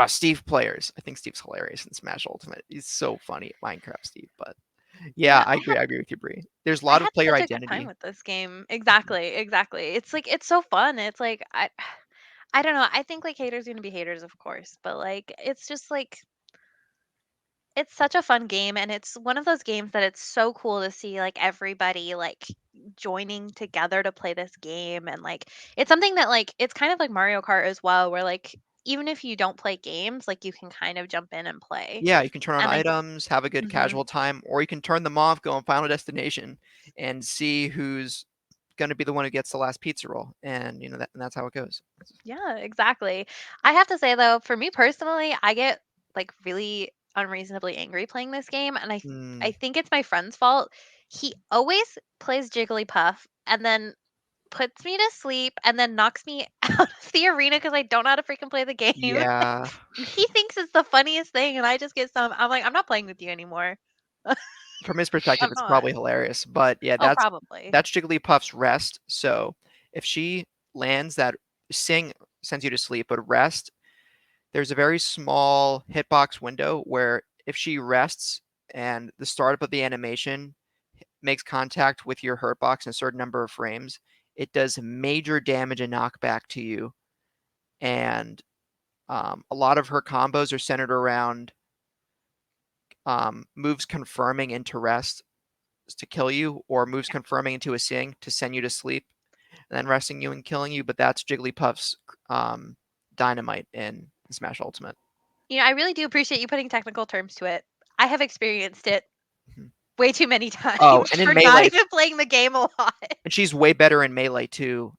Steve players. I think Steve's hilarious in Smash Ultimate. He's so funny at Minecraft, Steve. But yeah, yeah, I agree. I agree with you, Bree. There's a I lot had of player such a good time identity. with this game. Mhm. Exactly, exactly. It's like it's so fun. It's like I don't know. I think like haters gonna be haters, of course, but like it's just like it's such a fun game, and it's one of those games that it's so cool to see like everybody like joining together to play this game. And like it's something that like it's kind of like Mario Kart as well, where like even if you don't play games, like you can kind of jump in and play. Yeah, you can turn on And like items, have a good mhm. casual time, or you can turn them off, go on Final Destination, and see who's going to be the one who gets the last pizza roll. And and that's how it goes. Yeah, exactly. I have to say though, for me personally, I get like really unreasonably angry playing this game, and I Mm, think it's my friend's fault. He always plays Jigglypuff and then puts me to sleep and then knocks me out of the arena because I don't know how to freaking play the game. yeah, He thinks it's the funniest thing, and I just get some. I'm like, I'm not playing with you anymore. from his perspective, I'm it's not. probably hilarious. But yeah, Oh, that's probably. that's Jigglypuff's rest. So if she lands that sing sends you to sleep, but rest, there's a very small hitbox window where if she rests and the startup of the animation makes contact with your hurt box in a certain number of frames, it does major damage and knockback to you. And a lot of her combos are centered around moves confirming into rest to kill you, or moves confirming into a sing to send you to sleep, and then resting you and killing you. But that's Jigglypuff's um, dynamite in Smash Ultimate. I really do appreciate you putting technical terms to it. I have experienced it Mhm. way too many Oh, times and in for not Melee, even playing the game a lot. and she's way better in Melee too.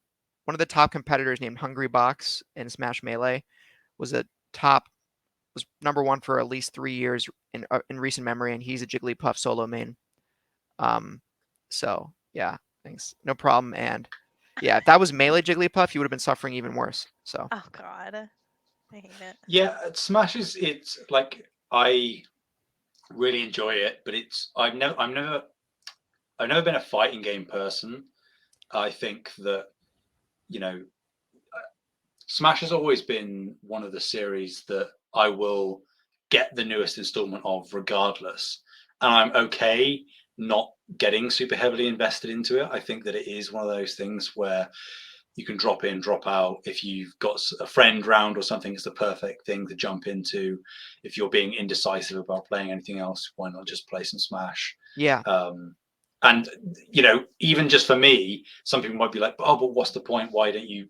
One of the top competitors named Hungry Box in Smash Melee was a top was number one for at least 3 years in recent memory, and he's a Jigglypuff solo main. Um, so yeah, thanks, no problem. And yeah, if that was Melee Jigglypuff, you would have been suffering even worse. So Oh god, I hate it. Yeah, Smash is it's like I really enjoy it, but I've never been a fighting game person. I think that you know Smash has always been one of the series that I will get the newest installment of regardless. And I'm okay not getting super heavily invested into it. I think that it is one of those things where you can drop in, drop out. If you've got a friend round or something, it's the perfect thing to jump into. If you're being indecisive about playing anything else, why not just play some Smash? yeah, Um, and even just for me, some people might be like, "Oh, but what's the point? Why don't you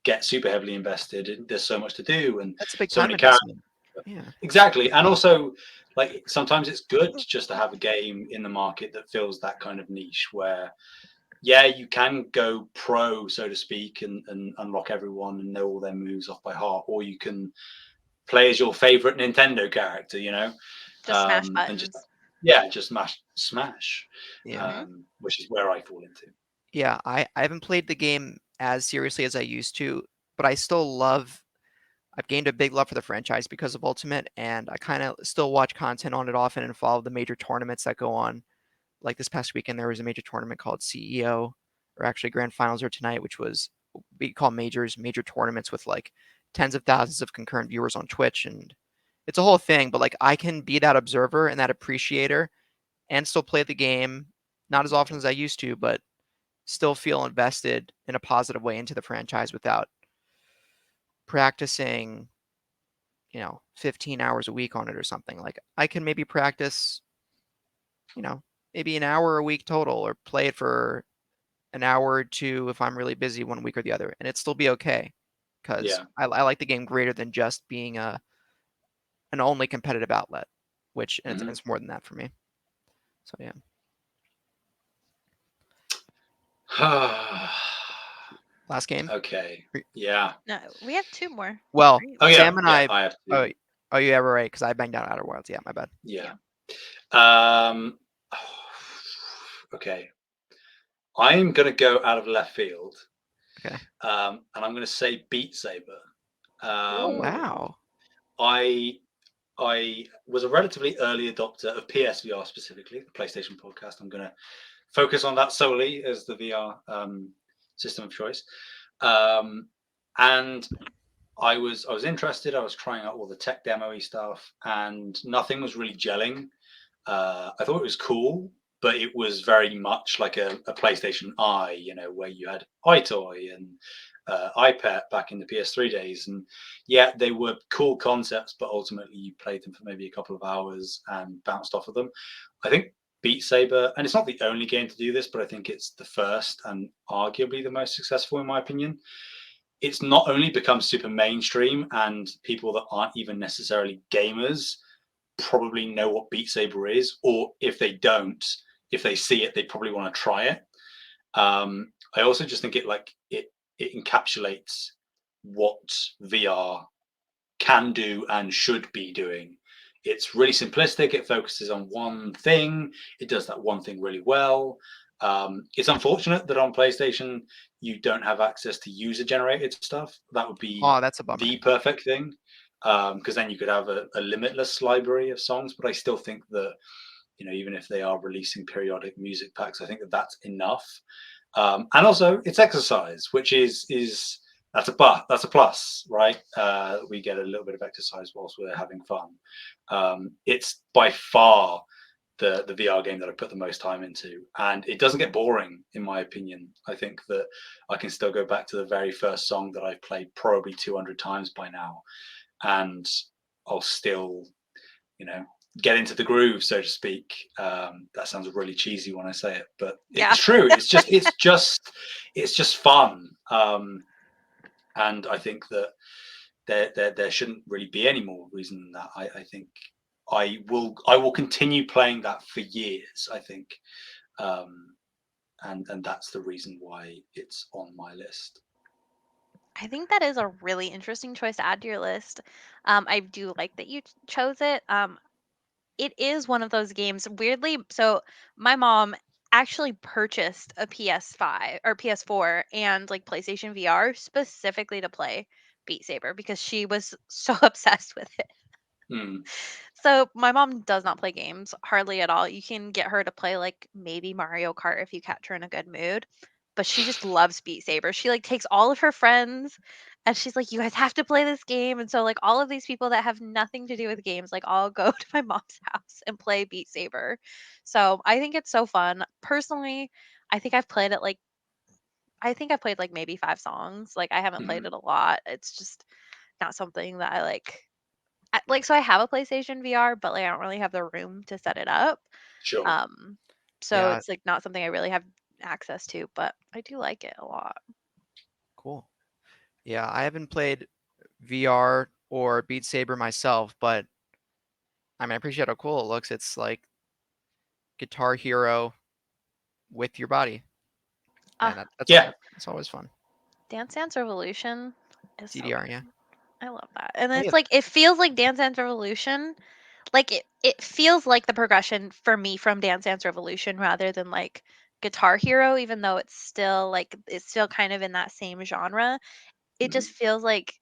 get super heavily invested? And there's so much to do and that's a big so time many characters." investment. Yeah, Exactly, and also like sometimes it's good just to have a game in the market that fills that kind of niche where yeah, you can go pro, so to speak, and unlock everyone and know all their moves off by heart, or you can play as your favorite Nintendo character, Just smash and just buttons. yeah, just smash, yeah, Mhm. which is where I fall into. yeah. I haven't played the game as seriously as I used to, but I still love. I've gained a big love for the franchise because of Ultimate, and I kind of still watch content on it often and follow the major tournaments that go on. Like this past weekend, there was a major tournament called CEO, or actually Grand Finals are tonight, which was we call major tournaments with like tens of thousands of concurrent viewers on Twitch, and it's a whole thing. But like I can be that observer and that appreciator, and still play the game, not as often as I used to, but still feel invested in a positive way into the franchise without practicing 15 hours a week on it or something. Like I can maybe practice, you know, maybe an hour a week total, or play it for an hour or two if I'm really busy one week or the other, and it'd still be okay. because Yeah. I like the game greater than just being an only competitive outlet, which and Mhm. it's more than that for me. So yeah, last game. Okay. Re- Yeah. No, we have two more. Well, Right? Oh yeah. Sam and Yeah. I. I have Oh, to. oh, you ever right? Because I banged out Outer Wilds. Yeah, my bad. Yeah. Yeah. Um. Okay. I'm gonna go out of left field, Okay. and I'm gonna say Beat Saber. Oh Um, Ooh. wow. I I was a relatively early adopter of PSVR specifically, the PlayStation podcast. I'm going to focus on that solely as the VR system of choice. Um, and I was interested. I was trying out all the tech demo-y stuff, and nothing was really gelling. I thought it was cool, but it was very much like a PlayStation Eye, where you had iToy and iPad back in the PS3 days. And yeah, they were cool concepts, but ultimately you played them for maybe a couple of hours and bounced off of them. I think Beat Saber, and it's not the only game to do this, but I think it's the first and arguably the most successful in my opinion. It's not only become super mainstream, and people that aren't even necessarily gamers probably know what Beat Saber is, or if they don't, if they see it, they probably want to try it. I also just think it encapsulates what VR can do and should be doing. It's really simplistic. It focuses on one thing. It does that one thing really well. It's unfortunate that on PlayStation you don't have access to user-generated stuff. That would be Oh, that's a bummer. the perfect thing, because then you could have a limitless library of songs. But I still think that even if they are releasing periodic music packs, I think that that's enough. And also, it's exercise, which is that's a plus, right? We get a little bit of exercise whilst we're having fun. It's by far the VR game that I put the most time into, and it doesn't get boring, in my opinion. I think that I can still go back to the very first song that I've played probably 200 times by now, and I'll still, you know, get into the groove, so to speak. That sounds really cheesy when I say it, but Yeah. it's true. It's just fun. And I think that there shouldn't really be any more reason than that. I think I will continue playing that for years. I think, um, and that's the reason why it's on my list. I think that is a really interesting choice to add to your list. I do like that you chose it. It is one of those games, weirdly. So my mom actually purchased a PS5 or PS4 and like PlayStation VR specifically to play Beat Saber because she was so obsessed with it. Mm, So my mom does not play games hardly at all. You can get her to play like maybe Mario Kart if you catch her in a good mood, but she just loves Beat Saber. She like takes all of her friends and she's like, "You guys have to play this game." And so like all of these people that have nothing to do with games like all go to my mom's house and play Beat Saber. So I think it's so fun. Personally, I think I've played it like I think I've played like maybe 5 songs. Like I haven't played mhm. it a lot. It's just not something that I like. So I have a PlayStation VR, but like I don't really have the room to set it up. Sure. Um, so Yeah, it's like not something I really have access to, but I do like it a lot. cool. Yeah, I haven't played VR or Beat Saber myself, but I mean, I appreciate how cool it looks. It's like Guitar Hero with your body, Uh, and that's Yeah. always fun. Dance Dance Revolution is so DDR, good. yeah. I love that. And Oh it's yeah, like it feels like Dance Dance Revolution. Like it feels like the progression for me from Dance Dance Revolution rather than like Guitar Hero, even though it's still kind of in that same genre. It just Mhm. feels like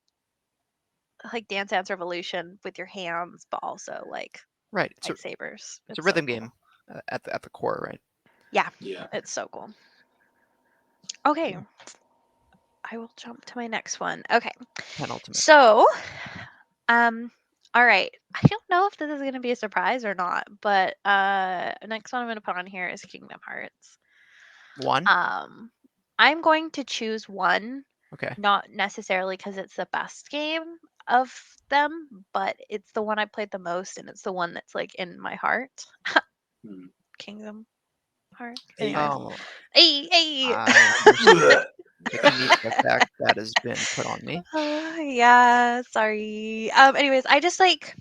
Dance Dance Revolution with your hands, but also like right. lightsabers. It's a It's so rhythm cool. game at the core, right? Yeah, Yeah. it's so cool. Okay, Cool. I will jump to my next one. Okay. Penultimate. So, um all right. I don't know if this is going to be a surprise or not, but next one I'm going to put on here is Kingdom Hearts. One. Um I'm going to choose one, Okay. not necessarily cuz it's the best game of them, but it's the one I played the most and it's the one that's like in my heart. Mm. Kingdom Hearts. Anyways. Hey. Oh, Hey, hey. I understand. the comedic effect that has been put on me. Yeah, sorry. Anyways, I just like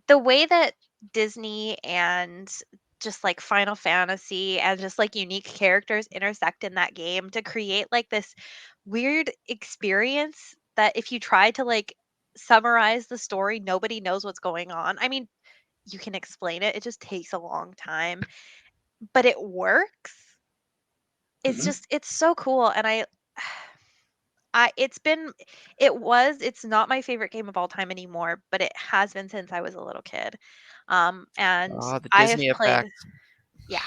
the way that Disney and just like Final Fantasy and just like unique characters intersect in that game to create like this weird experience that if you try to like summarize the story, nobody knows what's going on. I mean, you can explain it, it just takes a long time, but it works. It's Hmm. just it's so cool and it's been it's not my favorite game of all time anymore, but it has been since I was a little kid. And Oh, the I have Disney played, effect. yeah.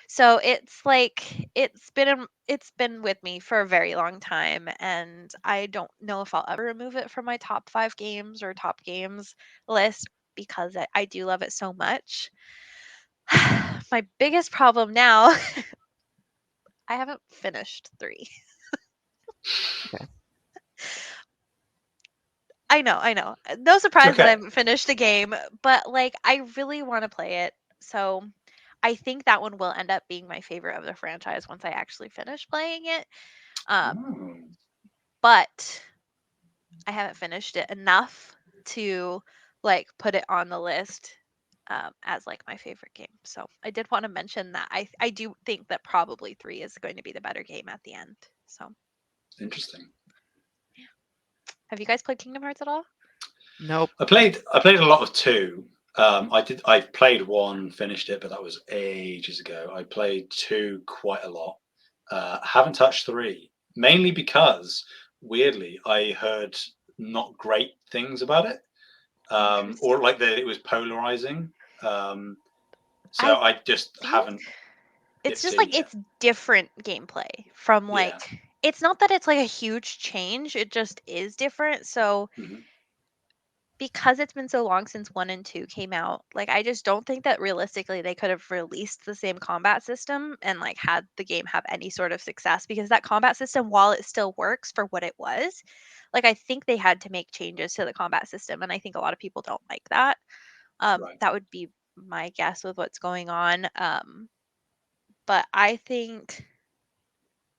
So it's like it's been with me for a very long time, and I don't know if I'll ever remove it from my top 5 games or top games list because I do love it so much. My biggest problem now, I haven't finished 3. Okay. I know. No It's surprise that I okay. haven't finished the game, but like I really want to play it. So I think that one will end up being my favorite of the franchise once I actually finish playing it. Um, Mm, but I haven't finished it enough to like put it on the list as like my favorite game. So I did want to mention that I do think that probably 3 is going to be the better game at the end. So interesting. have you guys played Kingdom Hearts at all? Nope. I played a lot of two. I played one, finished it, but that was ages ago. I played two quite a lot. Haven't touched three, mainly because weirdly I heard not great things about it, or Interesting. like that it was polarizing. Um, so I I just think haven't it's dipped just in like yet. it's different gameplay from Yeah. like it's not that it's like a huge change, it just is different. So Hmm. because it's been so long since 1 and 2 came out, like I just don't think that realistically they could have released the same combat system and like had the game have any sort of success because that combat system while it still works for what it was, like I think they had to make changes to the combat system and I think a lot of people don't like that. Right. That would be my guess with what's going on. But I think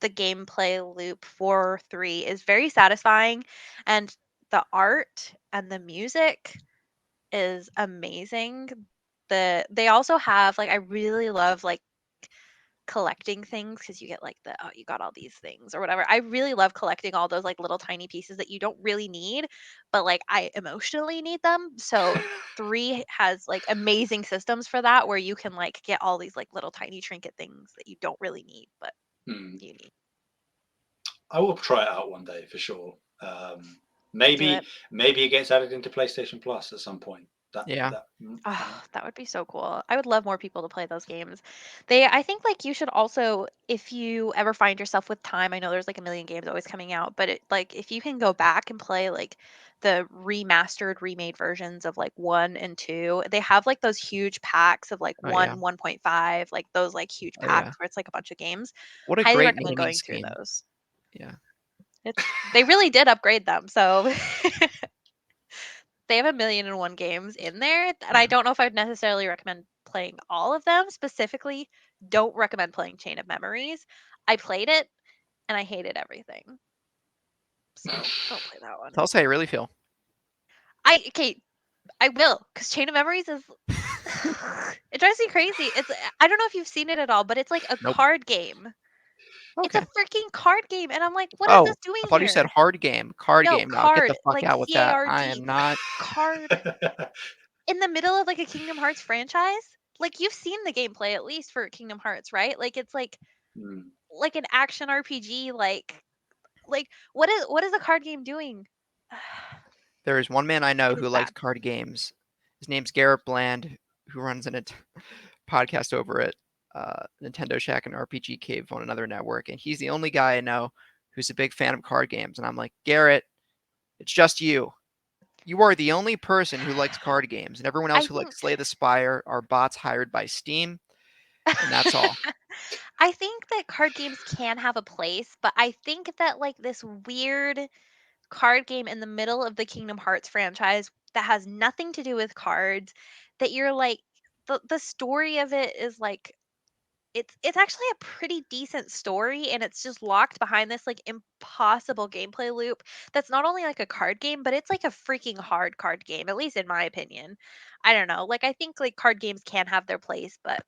the gameplay loop for 3 is very satisfying and the art and the music is amazing. They also have like I really love like collecting things because you get like the oh you got all these things or whatever. I really love collecting all those like little tiny pieces that you don't really need, but like I emotionally need them. So 3 has like amazing systems for that where you can like get all these like little tiny trinket things that you don't really need, but Hmm. you need. I will try it out one day for sure. Do Maybe it. maybe it gets added into PlayStation Plus at some point. That Yeah. that you know. Oh, that would be so cool. I would love more people to play those games. I think like you should also, if you ever find yourself with time, I know there's like a million games always coming out, but like if you can go back and play like the remastered, remade versions of like 1 and 2, they have like those huge packs of like Oh yeah. 1, 1.5, like those like huge Oh yeah. packs where it's like a bunch of games. What a Highly great recommend naming going through scheme. those. Yeah. They really did upgrade them. So they have a million and one games in there, and I Yeah. don't know if I'd necessarily recommend playing all of them. Specifically, don't recommend playing Chain of Memories. I played it and I hated everything. So don't play that one. Tell us how you really feel. Okay, I will, because Chain of Memories is it drives me crazy. I don't know if you've seen it at all, but it's like a Nope. card game. It's a Okay. freaking card game, and I'm like, what is Oh, this doing I thought you said here? hard game. Card No, game. Now get the card, fuck like out with that. I CARD, am not. card in the middle of like a Kingdom Hearts franchise. Like you've seen the gameplay at least for Kingdom Hearts, right? Like it's Hmm. like an action RPG. Like what is a card game doing? There is one man I know who It's likes bad. card games. His name's Garrett Bland, who runs an podcast over at Nintendo Shack and RPG Cave on another network, and he's the only guy I know who's a big fan of card games. And I'm like, Garrett, it's just you. You are the only person who likes card games, and everyone else I who think likes Slay the Spire are bots hired by Steam, and that's all. I think that card games can have a place, but I think that like this weird card game in the middle of the Kingdom Hearts franchise that has nothing to do with cards, that you're like the story of it is like it's actually a pretty decent story, and it's just locked behind this like impossible gameplay loop that's not only like a card game, but it's like a freaking hard card game, at least in my opinion. I don't know. Like I think like card games can have their place, but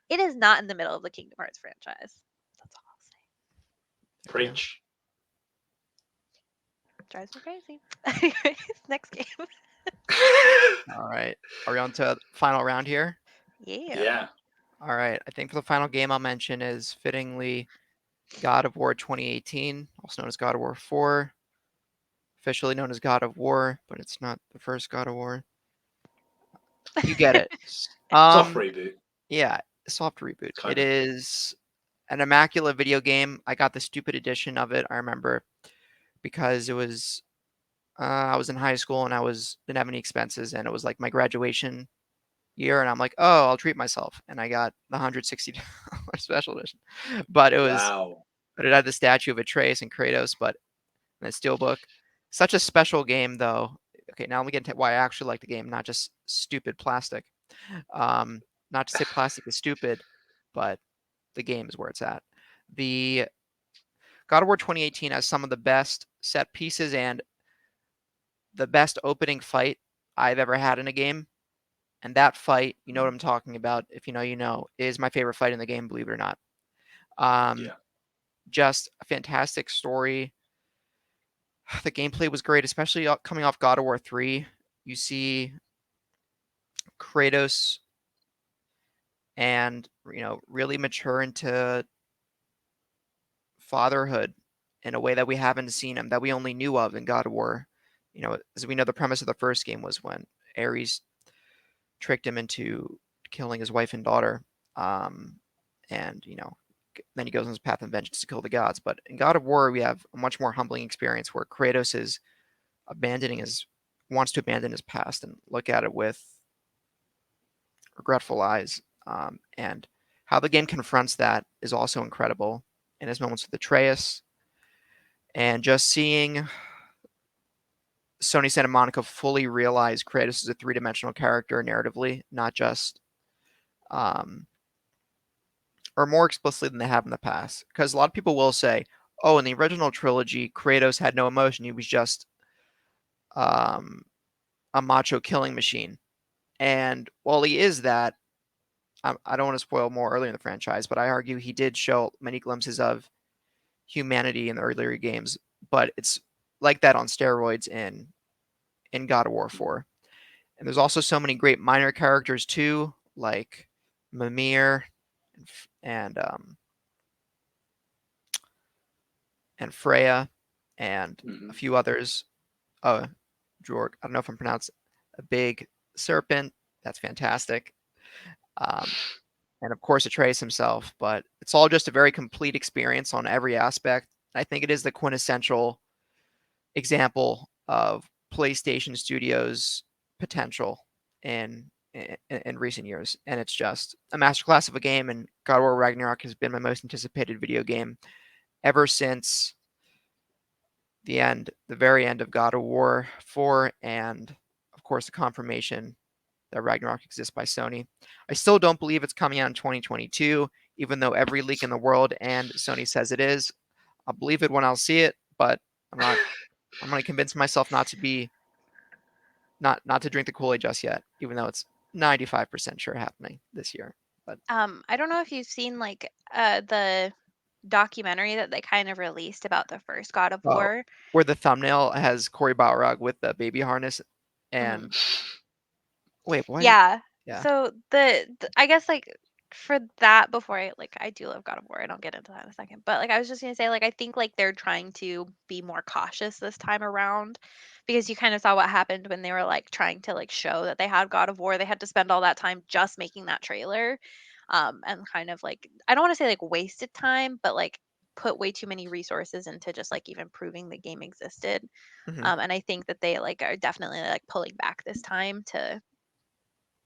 it is not in the middle of the Kingdom Hearts franchise. That's all I'll say. Preach. Drives me crazy. Anyways, next game. All right. Are we on to final round here? Yeah. Yeah. All right. I think for the final game I'll mention is fittingly God of War 2018, also known as God of War 4, officially known as God of War, but it's not the first God of War. You get it. Soft reboot. Yeah, soft reboot. Kind It of. is an immaculate video game. I got the stupid edition of it, I remember, because it was I was in high school and didn't have any expenses, and it was like my graduation year, and I'm like, oh, I'll treat myself, and I got the $160 special edition. But Wow. it had the statue of Atreus and Kratos, but in a steelbook. Such a special game, though. Okay, now let me get into why I actually like the game, not just stupid plastic. Not to say plastic is stupid, but the game is where it's at. The God of War 2018 has some of the best set pieces and the best opening fight I've ever had in a game. And that fight, you know what I'm talking about. If you know, you know, is my favorite fight in the game, believe it or not. Yeah. Just a fantastic story. The gameplay was great, especially coming off God of War 3. You see Kratos and, really mature into fatherhood in a way that we haven't seen him, that we only knew of in God of War. As we know, the premise of the first game was when Ares tricked him into killing his wife and daughter. Um, and, then he goes on his path of vengeance to kill the gods. But in God of War, we have a much more humbling experience where Kratos is wants to abandon his past and look at it with regretful eyes. And how the game confronts that is also incredible in his moments with Atreus, and just seeing Sony Santa Monica fully realize Kratos is a three-dimensional character narratively, not just, or more explicitly than they have in the past. Because a lot of people will say, oh, in the original trilogy, Kratos had no emotion. He was just um, a macho killing machine. And while he is that, I don't want to spoil more early in the franchise, but I argue he did show many glimpses of humanity in the earlier games. But it's like that on steroids in God of War 4. And there's also so many great minor characters too, like Mimir and um, and Freya and a few others. Oh, Jorg, I don't know if I'm pronouncing a big serpent. That's fantastic. And of course Atreus himself, but it's all just a very complete experience on every aspect. I think it is the quintessential example of PlayStation Studios' potential in recent years, and it's just a masterclass of a game. And God of War Ragnarok has been my most anticipated video game ever since the very end of God of War 4, and of course the confirmation that Ragnarok exists by Sony. I still don't believe it's coming out in 2022, even though every leak in the world and Sony says it is. I'll believe it when I'll see it, but I'm not. I'm going to convince myself not to drink the Kool-Aid just yet, even though it's 95% sure happening this year. But I don't know if you've seen like the documentary that they kind of released about the first God of oh, War. where the thumbnail has Corey Balrog with the baby harness, Mhm. and wait, why? Yeah. Yeah. So the I guess like for that before I do love God of War and I'll get into that in a second. But like I was just gonna say like I think like they're trying to be more cautious this time around because you kind of saw what happened when they were like trying to like show that they had God of War. They had to spend all that time just making that trailer. And kind of like I don't want to say like wasted time, but like put way too many resources into just like even proving the game existed. Hmm. And I think that they like are definitely like pulling back this time to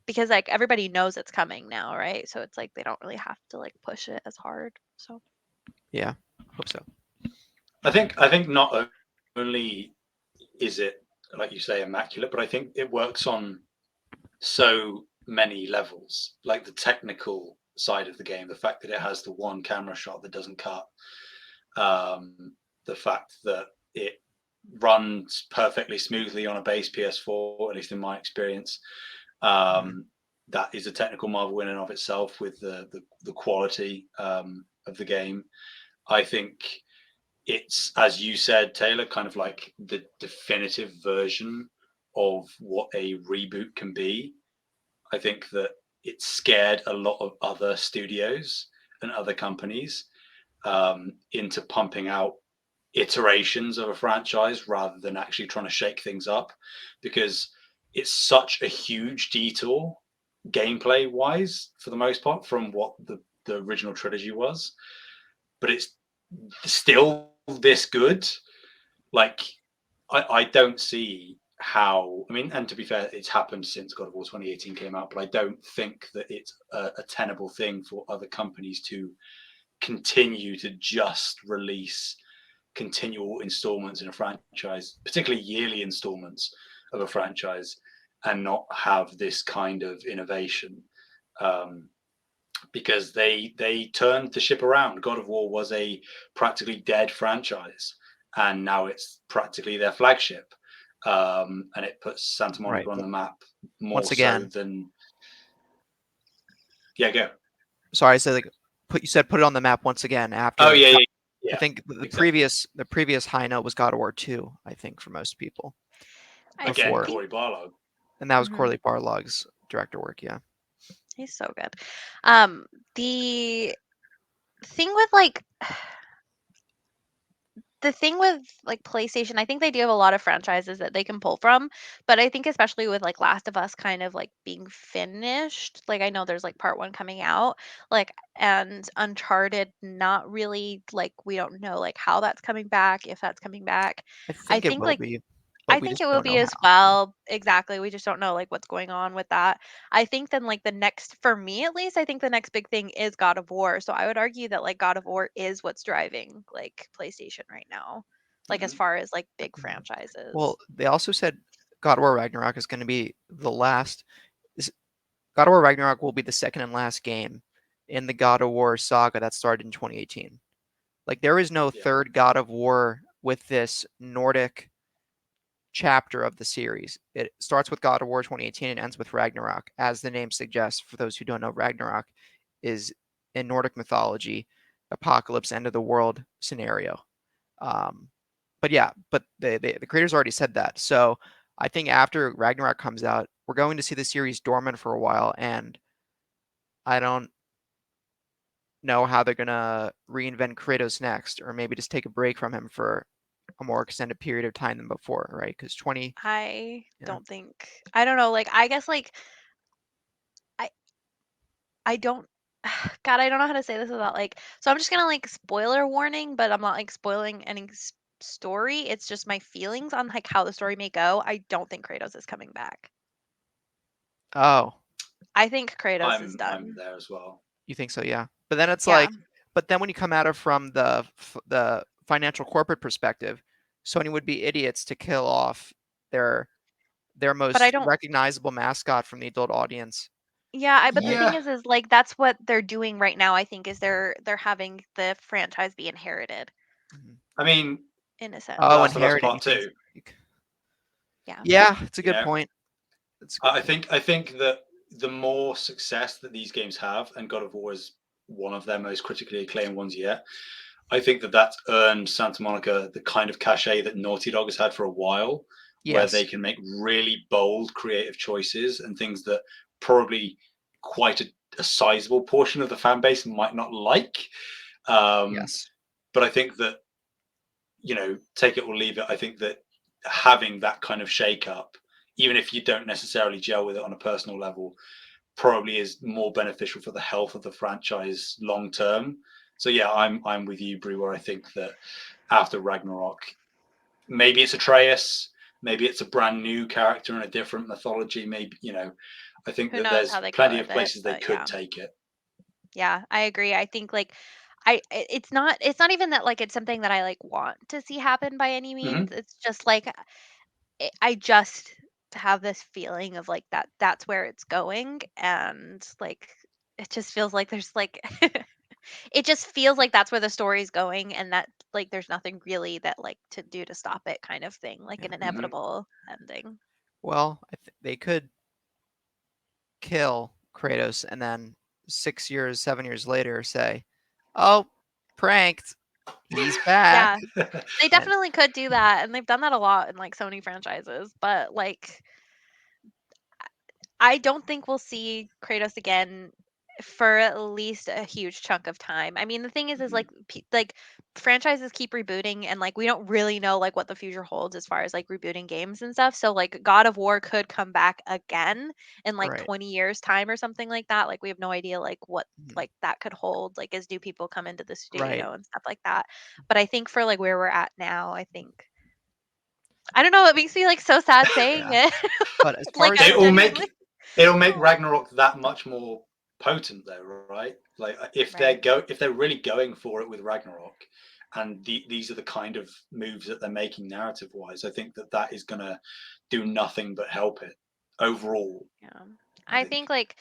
because like everybody knows it's coming now, right? So it's like they don't really have to like push it as hard. So Yeah. Hope so. I think not only is it, like you say, immaculate, but I think it works on so many levels, like the technical side of the game. The fact that it has the one camera shot that doesn't cut, the fact that it runs perfectly smoothly on a base PS4, at least in my experience. That is a technical marvel in and of itself with the quality of the game. I think it's, as you said, Taylor, kind of like the definitive version of what a reboot can be. I think that it scared a lot of other studios and other companies into pumping out iterations of a franchise rather than actually trying to shake things up, because it's such a huge detour gameplay wise for the most part from what the original trilogy was, but it's still this good. Like, I don't see how. I mean, and to be fair, it's happened since God of War 2018 came out, but I don't think that it's a tenable thing for other companies to continue to just release continual installments in a franchise, particularly yearly installments of a franchise, and not have this kind of innovation. Because they turned the ship around. God of War was a practically dead franchise, and now it's practically their flagship. And it puts Santa Right. Monica on But the map more once so again, than. Yeah, go. sorry, I said like put it on the map once again Oh after. yeah, yeah, I yeah. think the Exactly. previous high note was God of War 2, I think, for most people I Again, before, think Corey Barlow. and that was mhm, Corley Barlog's director work. Yeah. he's so good. The thing with like the thing with like PlayStation, I think they do have a lot of franchises that they can pull from, but I think especially with like Last of Us kind of like being finished, like I know there's like part 1 coming out, like and Uncharted not really like we don't know like how that's coming back, if that's coming back. I I think it think will like be, I but we think just it will don't be know as how. Yeah. well. Exactly. We just don't know like what's going on with that. I think then like the next for me at least, I think the next big thing is God of War. So I would argue that like God of War is what's driving like PlayStation right now. Like as Mm-hmm. far as like big Mhm. franchises. Well, they also said God of War Ragnarok is going to be the last. God of War Ragnarok will be the second and last game in the God of War saga that started in 2018. Like there is no Yeah. third God of War with this Nordic chapter of the series. It starts with God of War 2018 and ends with Ragnarok. As the name suggests, for those who don't know, Ragnarok is in Nordic mythology, apocalypse, end of the world scenario. Um, but yeah, but the creators already said that. So I think after Ragnarok comes out, we're going to see the series dormant for a while, and I don't know how they're gonna reinvent Kratos next, or maybe just take a break from him for a more extended period of time than before, right? Because 20, I yeah. don't think I don't know, like I guess like I I don't God, I don't know how to say this without like so I'm just gonna like spoiler warning, but I'm not like spoiling any story. It's just my feelings on like how the story may go. I don't think Kratos is coming back. Oh, I think Kratos is I'm done. there as well. you think so? Yeah. But then it's Yeah. like, but then when you come at it from the financial corporate perspective, Sony would be idiots to kill off their their But I most don't recognizable mascot from the adult audience. yeah, I but the Like, thing Yeah. is like that's what they're doing right now, I think, is they're having the franchise be inherited mhm. I mean, in a Oh, sense. Last of Us inherit it. You Part think? Two. Yeah. Yeah, it's a You good know, point. It's a good point. I think that the more success that these games have, and God of War is one of their most critically acclaimed ones yet, I think that that's earned Santa Monica the kind of cachet that Naughty Dog has had for a while, where they Yes. can make really bold, creative choices and things that probably quite a sizable portion of the fan base might not like. Um, Yes. but I think that, take it or leave it. I think that having that kind of shake up, even if you don't necessarily gel with it on a personal level, probably is more beneficial for the health of the franchise long term. So yeah, I'm with you, Brie, where I think that after Ragnarok, maybe it's Atreus, maybe it's a brand new character in a different mythology. Maybe, I think Who that knows how there's they go plenty with of it, places they but could yeah. take it. Yeah, I agree. I think like it's not even that like it's something that I like want to see happen by any means. Hmm. It's just like I just have this feeling of like that's where it's going and like it just feels like there's like it just feels like that's where the story's going, and that like there's nothing really that like to do to stop it, kind of thing, like Yeah. an inevitable ending. Well, they could kill Kratos and then 6 years, 7 years later say, "Oh, pranked. He's back." Yeah, they And definitely could do that, and they've done that a lot in like Sony franchises, but like I don't think we'll see Kratos again for at least a huge chunk of time. I mean, the thing is like like franchises keep rebooting, and like we don't really know like what the future holds as far as like rebooting games and stuff. So like God of War could come back again in like right, 20 years time or something like that. Like we have no idea like what mhm, like that could hold like as new people come into the right. studio and stuff like that. But I think for like where we're at now, I think I don't know, it makes me like so sad saying Yeah. it. But as far Like as I'm It'll genuinely make it'll make Ragnarok that much more potent, though, right? Like right. if they're really going for it with Ragnarok, and these are the kind of moves that they're making narrative wise, I think that is gonna do nothing but help it overall. Yeah. I I think. think like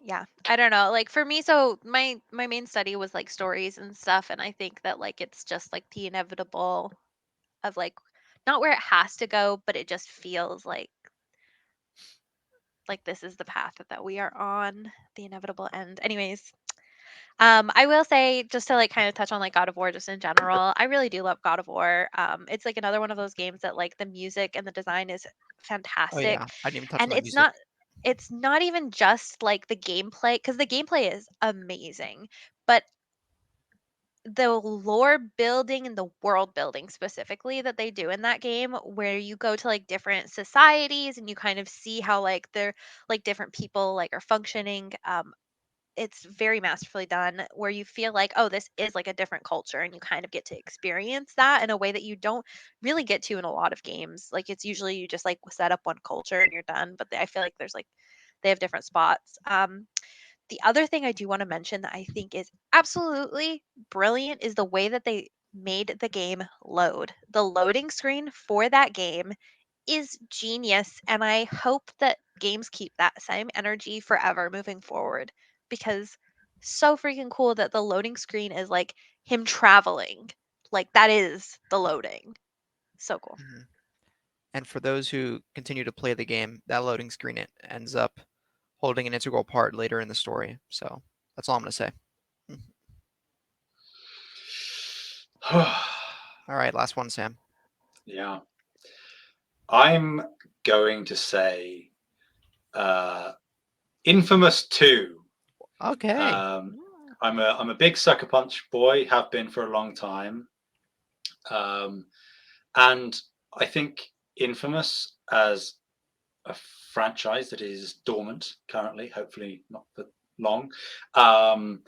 yeah, I don't know. Like for me, so my main study was like stories and stuff, and I think that like it's just like the inevitable of like not where it has to go, but it just feels like this is the path that we are on, the inevitable end. Anyways, I will say just to like kind of touch on like God of War just in general, I really do love God of War. It's like another one of those games that like the music and the design is oh fantastic, yeah, I didn't even touch on and the music. it's not even just like the gameplay, because the gameplay is amazing, but the lore building and the world building specifically that they do in that game, where you go to like different societies and you kind of see how like they're like different people like are functioning. It's very masterfully done, where you feel like, oh, this is like a different culture, and you kind of get to experience that in a way that you don't really get to in a lot of games. Like it's usually you just like set up one culture and you're done, but I feel like there's like they have different spots. The other thing I do want to mention that I think is absolutely brilliant is the way that they made the game load. The loading screen for that game is genius, and I hope that games keep that same energy forever moving forward, because so freaking cool that the loading screen is like him traveling. Like that is the loading. So cool. Mhm. And for those who continue to play the game, that loading screen ends up holding an integral part later in the story. So that's all I'm gonna say. Mhm. All right, last one, Sam. Yeah, I'm going to say uh, Infamous 2. Okay. I'm a big Sucker Punch boy, have been for a long time, um, and I think Infamous as a franchise that is dormant currently, hopefully not for long. Um,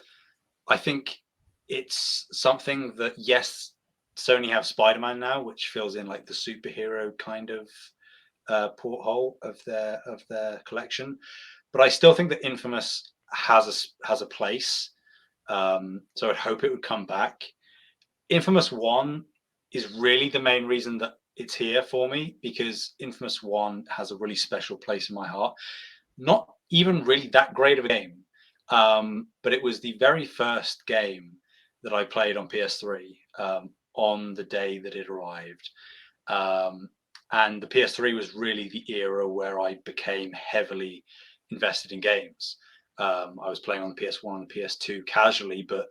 I think it's something that, yes, Sony have Spider-Man now, which fills in like the superhero kind of porthole of their collection. But I still think that Infamous has a place. So I'd hope it would come back. Infamous One is really the main reason that it's here for me, because Infamous One has a really special place in my heart. Not even really that great of a game, but it was the very first game that I played on PS3 on the day that it arrived. Um, and the PS3 was really the era where I became heavily invested in games. I was playing on the PS1 and the PS2 casually, but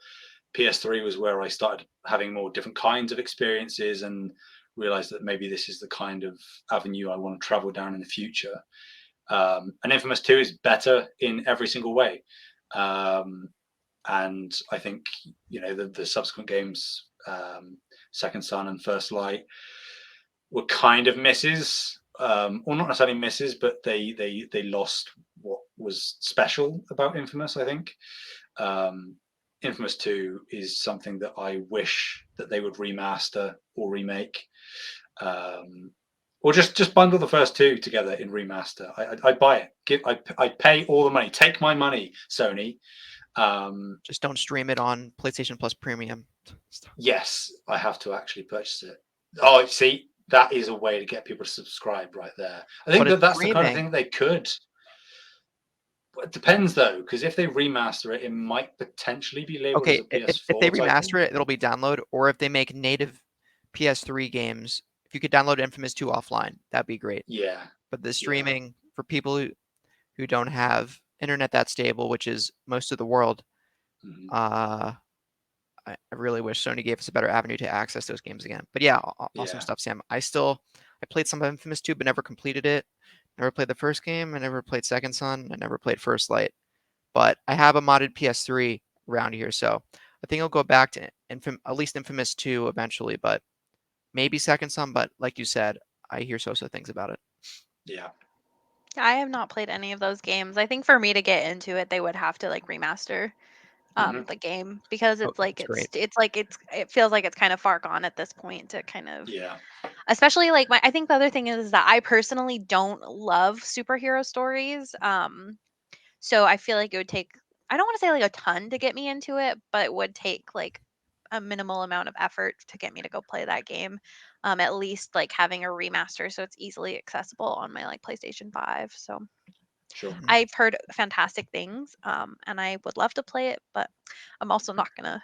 PS3 was where I started having more different kinds of experiences and realized that maybe this is the kind of avenue I want to travel down in the future. And Infamous 2 is better in every single way. Um, and I think, the subsequent games, Second Son and First Light, were kind of misses, or not necessarily misses, but they lost what was special about Infamous, I think. Um, Infamous 2 is something that I wish that they would remaster or remake, um, or just bundle the first two together in remaster. I'd buy it. I'd pay all the money. Take my money, Sony. Just don't stream it on PlayStation Plus Premium. Yes, I have to actually purchase it. Oh, see, that is a way to get people to subscribe right there. I think But it's that that's the kind of streaming. thing they could. It depends though, because if they remaster it, it might potentially be labeled as Okay, a if they PS4 title. remaster it, it'll be download, or if they make native PS3 games, if you could download Infamous 2 offline, that'd be great. Yeah, But the yeah, streaming for people who don't have internet that stable, which is most of the world, mhm, uh, I really wish Sony gave us a better avenue to access those games again. But yeah, awesome yeah. stuff, Sam. I played some of Infamous 2, but never completed it. Never played the first game. I never played Second Son. I never played First Light. But I have a modded PS3 around here, so I think I'll go back to at least Infamous 2 eventually, but maybe Second Son. But like you said, I hear so things about it. Yeah. I have not played any of those games. I think for me to get into it, they would have to like remaster Hmm. the game because Oh, it's like that's great. it feels like it's kind of far gone at this point to kind of, Yeah. especially like I think the other thing is that I personally don't love superhero stories. So I feel like it would take, I don't want to say like a ton to get me into it, but it would take like a minimal amount of effort to get me to go play that game. At least like having a remaster so it's easily accessible on my like PlayStation 5. So Sure. Mhm. I've heard fantastic things, and I would love to play it, but I'm also not gonna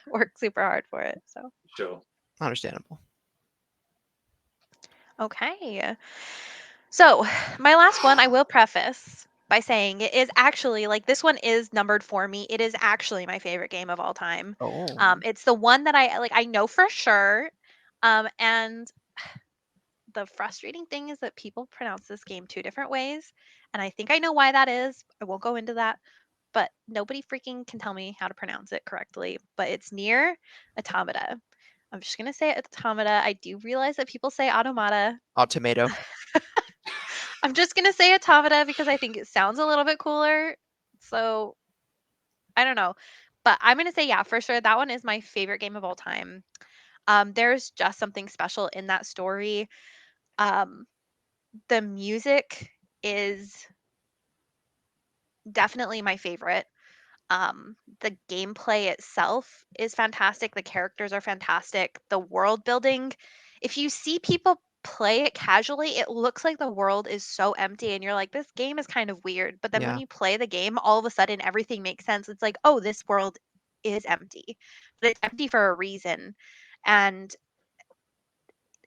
work super hard for it. So Sure. Understandable. okay. So, my last one, I will preface by saying it is actually like this one is numbered for me. It is actually my favorite game of all time. Oh, It's the one that I know for sure. And the frustrating thing is that people pronounce this game two different ways, and I think I know why that is. I won't go into that, but nobody freaking can tell me how to pronounce it correctly. But it's near Automata. I'm just gonna say Automata. I do realize that people say Automata. tomato. I'm just gonna say Automata because I think it sounds a little bit cooler. So I don't know. But I'm gonna say, yeah, for sure. That one is my favorite game of all time. There's just something special in that story. Um, the music is definitely my favorite. The gameplay itself is fantastic. The characters are fantastic. The world building, if you see people play it casually, it looks like the world is so empty, and you're like, this game is kind of weird. But then when Yeah, you play the game, all of a sudden everything makes sense. It's like, oh, this world is empty, but it's empty for a reason. And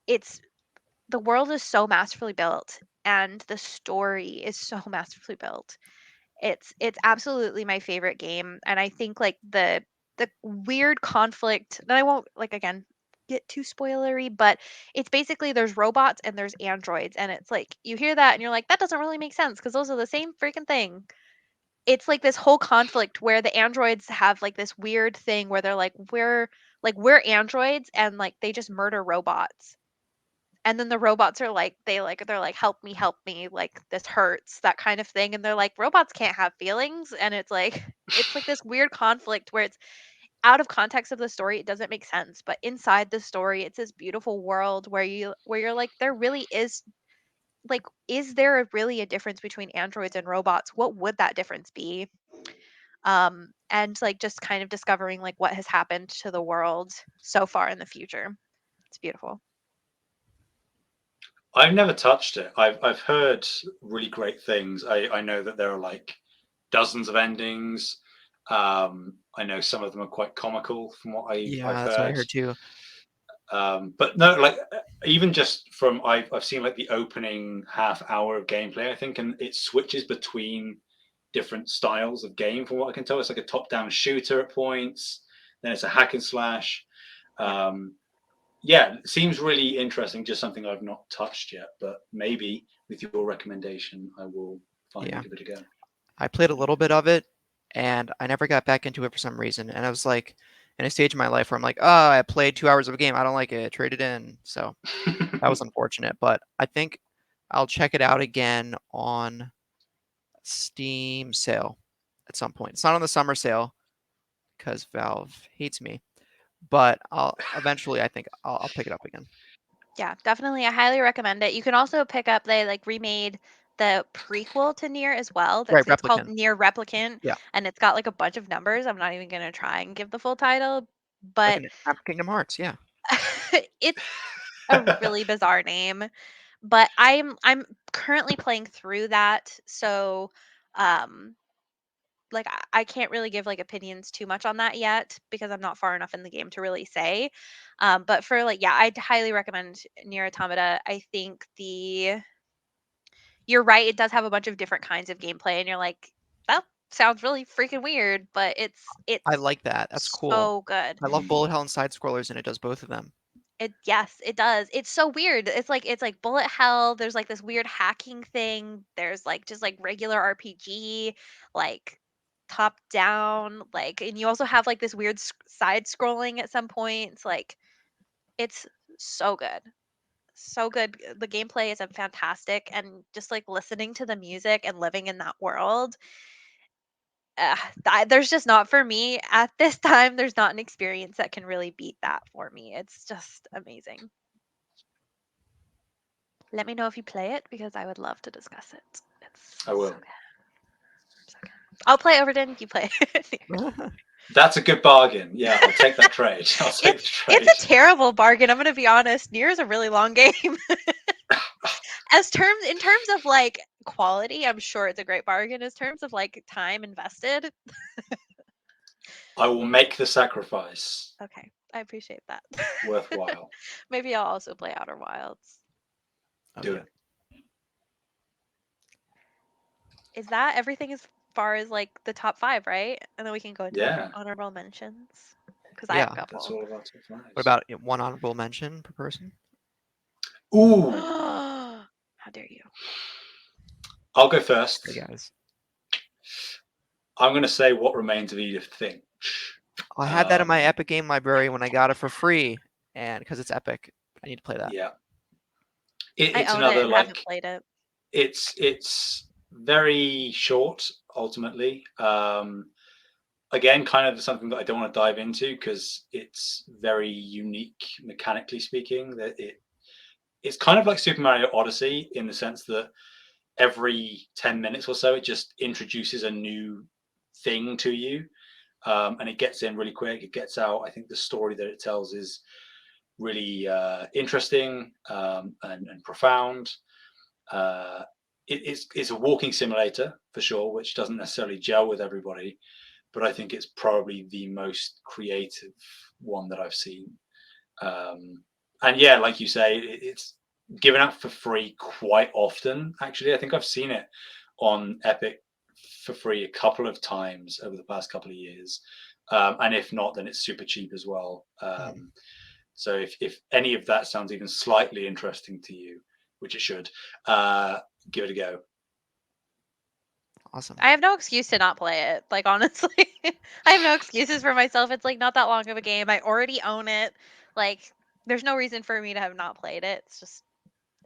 it's the world is so masterfully built, and the story is so masterfully built. It's absolutely my favorite game, and I think like the weird conflict that I won't like again get too spoilery, but it's basically there's robots and there's androids, and it's like you hear that and you're like that doesn't really make sense because those are the same freaking thing. It's like this whole conflict where the androids have like this weird thing where they're like we're androids and like they just murder robots, and then the robots are like they're like help me, like this hurts, that kind of thing, and they're like robots can't have feelings, and it's like it's like this weird conflict where it's out of context of the story, it doesn't make sense, but inside the story it's this beautiful world where you're like there really is like is there really a difference between androids and robots? What would that difference be? And like just kind of discovering like what has happened to the world so far in the future. It's beautiful. I've never touched it. I've heard really great things. I know that there are like dozens of endings. I know some of them are quite comical from what I've yeah, that's what I heard. heard too. But no, like even just from I've seen like the opening half hour of gameplay, I think, and it switches between different styles of game. From what I can tell, it's like a top-down shooter at points. Then it's a hack and slash. Yeah. Um, yeah, it seems really interesting. Just something I've not touched yet, but maybe with your recommendation, I will finally Yeah, give it a go. I played a little bit of it, and I never got back into it for some reason. And I was like, in a stage of my life where I'm like, oh, I played 2 hours of a game. I don't like it. Trade it in. So that was unfortunate. But I think I'll check it out again on Steam sale at some point. It's not on the summer sale because Valve hates me, but I'll eventually. I think I'll pick it up again. Yeah, definitely. I highly recommend it. You can also pick up, they like remade the prequel to Near as well. Right, That's it's called replicant. Near Replicant, Yeah, and it's got like a bunch of numbers. I'm not even gonna try and give the full title, like but an Kingdom Hearts. Yeah. it's a really bizarre name. But I'm currently playing through that, so Um, like I can't really give like opinions too much on that yet because I'm not far enough in the game to really say. But for like, yeah, I'd highly recommend Near Automata. I think you're right, it does have a bunch of different kinds of gameplay, and you're like, that sounds really freaking weird, but I it's like that. That's cool. so good. I love bullet hell and side scrollers, and it does both of them. It yes, it does. It's so weird. It's like bullet hell. There's like this weird hacking thing. There's like just like regular RPG, like top down, like, and you also have like this weird side scrolling at some points. Like it's so good. So good. The gameplay is fantastic, and just like listening to the music and living in that world, there's just not for me at this time. There's not an experience that can really beat that for me. It's just amazing. Let me know if you play it because I would love to discuss it. It's I so will. good. So good. I'll play Overden. You play. That's a good bargain. Yeah, I'll take that trade. I'll take the It's trade. a terrible bargain. I'm gonna be honest. Nier is a really long game. In terms of like quality, I'm sure it's a great bargain. As terms of like time invested, I will make the sacrifice. okay, I appreciate that. Worthwhile. Maybe I'll also play Outer Wilds. Oh, Do yeah. it. Is that everything as far as like the top 5, right? And then we can go into like our Yeah, honorable mentions because I have a Yeah. that's couple. all of our top What fives. about one honorable mention per person? Ooh, How dare you? I'll go Hey, first. guys. I'm going to say What Remains of Edith Finch. I had that in my Um, Epic Game Library when I got it for free, and because it's Epic, I need to play that. yeah, I it's own it another and haven't like played it. it's very short ultimately. Again, kind of something that I don't want to dive into because it's very unique mechanically speaking. That it's kind of like Super Mario Odyssey in the sense that every 10 minutes or so it just introduces a new thing to you, and it gets in really quick, it gets out. I think the story that it tells is really interesting, and profound. It's a walking simulator for sure, which doesn't necessarily gel with everybody, but I think it's probably the most creative one that I've seen. And yeah, like you say, it's given out for free quite often. Actually, I think I've seen it on Epic for free a couple of times over the past couple of years. And if not, then it's super cheap as well. Mhm. So if any of that sounds even slightly interesting to you, which it should, give it a go. Awesome. I have no excuse to not play it. Like honestly, I have no excuses for myself. It's like not that long of a game. I already own it. Like there's no reason for me to have not played it. It's just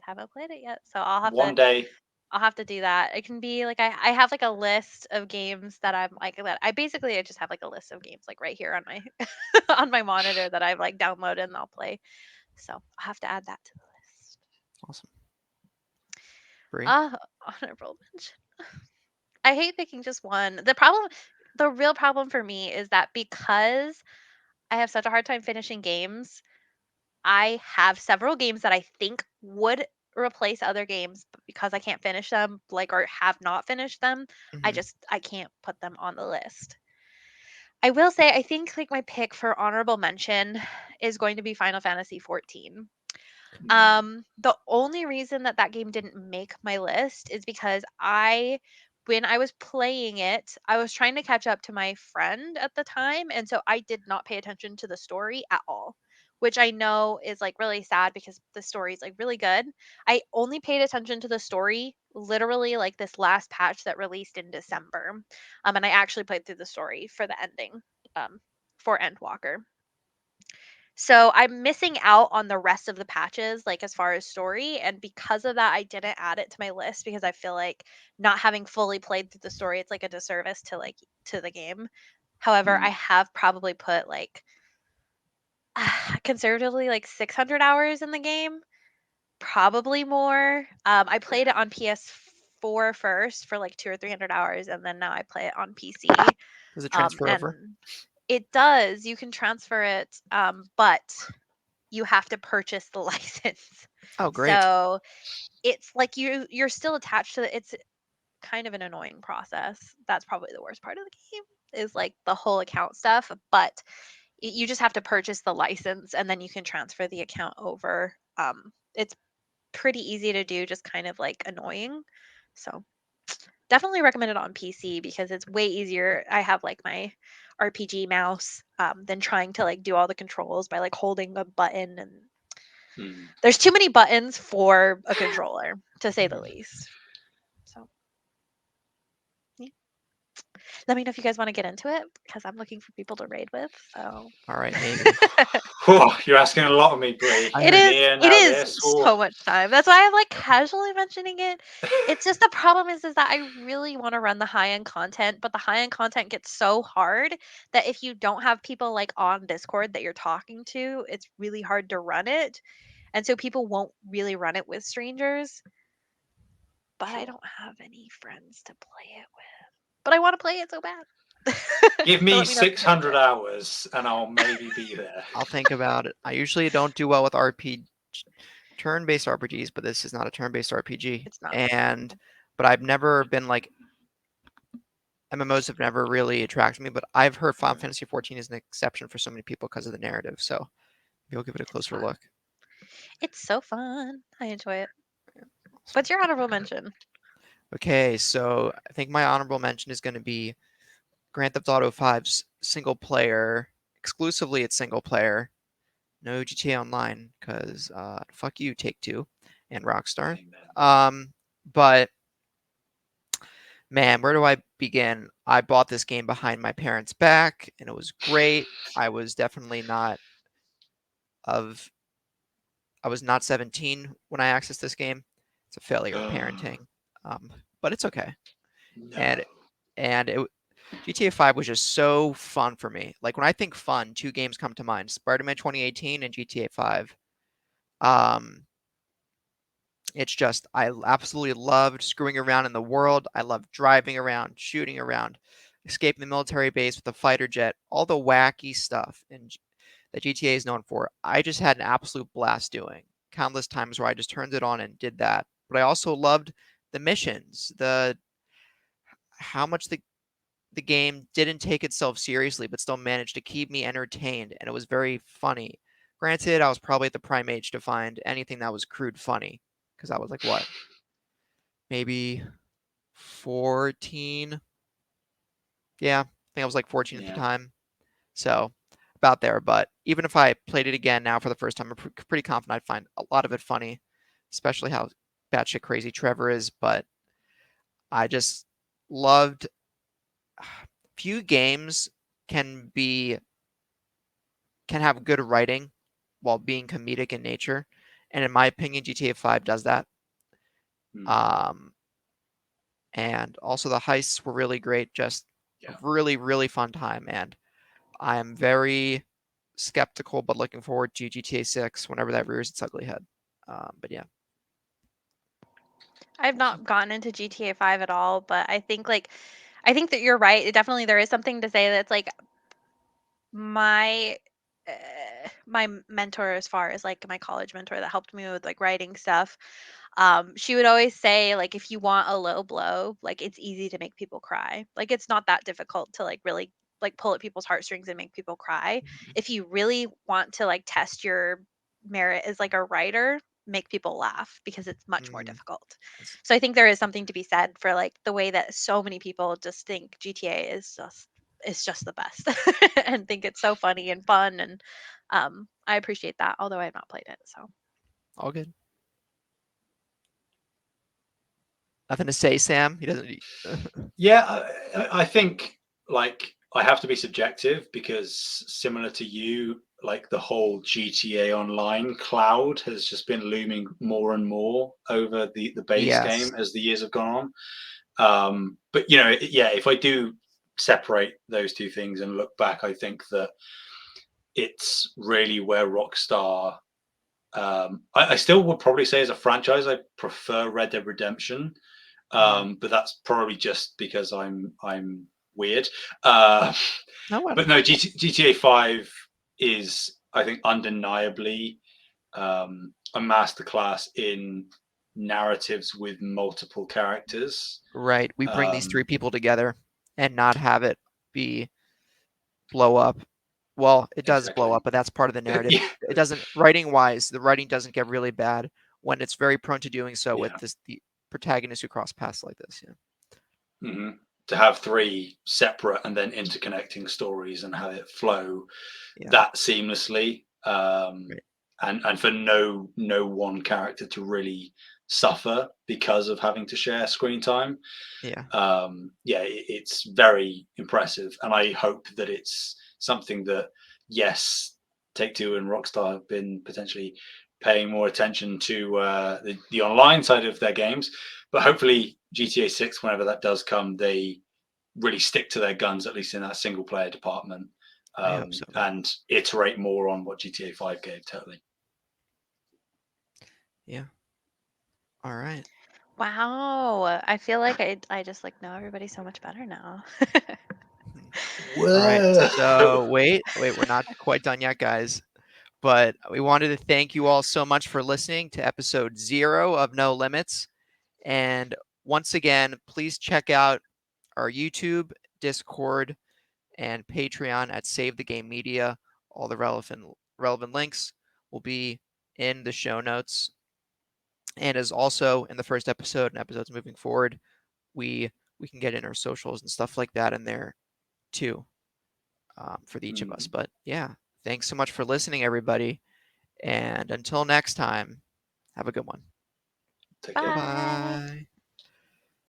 haven't played it yet. So One day, I'll have to do that. It can be like I have like a list of games that I'm like that I just have like a list of games like right here on my on my monitor that I've like downloaded and I'll play. So I'll have to add that to the list. Awesome. Bree? Ah, honorable mention. I hate picking just one. The real problem for me is that because I have such a hard time finishing games, I have several games that I think would replace other games, but because I can't finish them, like or have not finished them, Hmm. I can't put them on the list. I will say I think like my pick for honorable mention is going to be Final Fantasy 14. The only reason that that game didn't make my list is because when I was playing it, I was trying to catch up to my friend at the time, and so I did not pay attention to the story at all, which I know is like really sad because the story is like really good. I only paid attention to the story literally like this last patch that released in December. And I actually played through the story for the ending, um, for Endwalker. So I'm missing out on the rest of the patches, like as far as story. And because of that, I didn't add it to my list because I feel like not having fully played through the story, it's like a disservice to like to the game. However, I have probably put like conservatively like 600 hours in the game, probably more. I played it on PS4 first for like 200 or 300 hours, and then now I play it on PC. Does it transfer over? And it does. You can transfer it, but you have to purchase the license. Oh, great. So it's like you're still attached to it. kind of an annoying process. That's probably the worst part of the game is like the whole account stuff, but you just have to purchase the license and then you can transfer the account over. It's pretty easy to do, just kind of like annoying. So definitely recommend it on PC because it's way easier. I have like my RPG mouse than trying to like do all the controls by like holding a button, and Hmm. there's too many buttons for a controller to say the least. So yeah. Let me know if you guys want to get into it because I'm looking for people to raid with. So All right, maybe. Whew, you're asking a lot of me, Bree. I it heard is Here it now, is this. so much time. That's why I'm like casually mentioning it. It's just the problem is that I really want to run the high end content, but the high end content gets so hard that if you don't have people like on Discord that you're talking to, it's really hard to run it. And so people won't really run it with strangers. But I Sure. don't have any friends to play it with. But I want to play it so bad. Give So me let me know if you're into 600 hours and I'll maybe be there. I'll think about it. I usually don't do well with turn-based RPGs, but this is not a turn-based RPG. It's not. And but I've never been like MMOs have never really attracted me, but I've heard Final Fantasy 14 is an exception for so many people because of the narrative. So maybe I'll give it a It's closer fun. look. It's so fun. I enjoy it. Awesome. What's your honorable mention? Okay, so I think my honorable mention is going to be Grand Theft Auto 5's single player. Exclusively, it's single player. No GTA Online, because fuck you, Take Two, and Rockstar. Amen. But man, where do I begin? I bought this game behind my parents' back, and it was great. I was definitely not of I was not 17 when I accessed this game. It's a failure of parenting, but it's okay. No. And GTA 5 was just so fun for me. Like when I think fun, two games come to mind: Spider-Man 2018 and GTA 5. Um, it's just I absolutely loved screwing around in the world. I loved driving around, shooting around, escaping the military base with a fighter jet, all the wacky stuff that GTA is known for. I just had an absolute blast doing. Countless times where I just turned it on and did that. But I also loved the missions, the how much the game didn't take itself seriously, but still managed to keep me entertained, and it was very funny. Granted, I was probably at the prime age to find anything that was crude funny, because I was like, what, maybe 14? Yeah, I think I was like 14 at the Yeah. time. So about there. But even if I played it again now for the first time, I'm pretty confident I'd find a lot of it funny, especially how batshit crazy Trevor is. But I just loved. Few games can be can have good writing while being comedic in nature, and in my opinion, GTA 5 does that. Hmm. Um, and also the heists were really great, just a Yeah. really really fun time, and I am very skeptical but looking forward to GTA 6 whenever that rears its ugly head. But yeah, I've Awesome. not gotten into GTA 5 at all, but I think that you're right. Definitely there is something to say that's like my my mentor as far as like my college mentor that helped me with like writing stuff, she would always say like if you want a low blow, like it's easy to make people cry, like it's not that difficult to like really like pull at people's heartstrings and make people cry. mm-hmm. If you really want to like test your merit as like a writer, make people laugh because it's much more Mm, difficult. that's So I think there is something to be said for like the way that so many people just think GTA is just the best and think it's so funny and fun, and I appreciate that, although I have not played it. So all good. Nothing to say, Sam. He doesn't. Yeah, I think like I have to be subjective because similar to you, like the whole GTA Online cloud has just been looming more and more over the base Yes. game as the years have gone on. But you know, yeah, if I do separate those two things and look back, I think that it's really where Rockstar. I still would probably say as a franchise, I prefer Red Dead Redemption, Mm. but that's probably just because I'm weird. Uh, No, what? but no, GTA 5 is, I think, undeniably a masterclass in narratives with multiple characters. Right. We bring these three people together and not have it be blow up. Well, it does blow Exactly. up, but that's part of the narrative. Yeah. It doesn't writing wise, the writing doesn't get really bad when it's very prone to doing so with Yeah. the protagonists who cross paths like this. Yeah. Hmm. To have three separate and then interconnecting stories and have it flow Yeah. that seamlessly, Right. and for no one character to really suffer because of having to share screen time. Yeah. It's very impressive, and I hope that it's something that, yes, Take Two and Rockstar have been potentially paying more attention to the online side of their games, but hopefully GTA 6, whenever that does come, they really stick to their guns, at least in that single player department, I hope so. and iterate more on what GTA 5 gave. Totally. Yeah. All right. Wow. I feel like I just like know everybody so much better now. All right. Whoa. So wait, we're not quite done yet, guys. But we wanted to thank you all so much for listening to episode 0 of No Limits. And once again, please check out our YouTube, Discord, and Patreon at Save the Game Media. All the relevant links will be in the show notes. And as also in the first episode and episodes moving forward, we can get in our socials and stuff like that in there too, for each of us. But yeah, thanks so much for listening, everybody. And until next time, have a good one. Take care. Bye. Bye.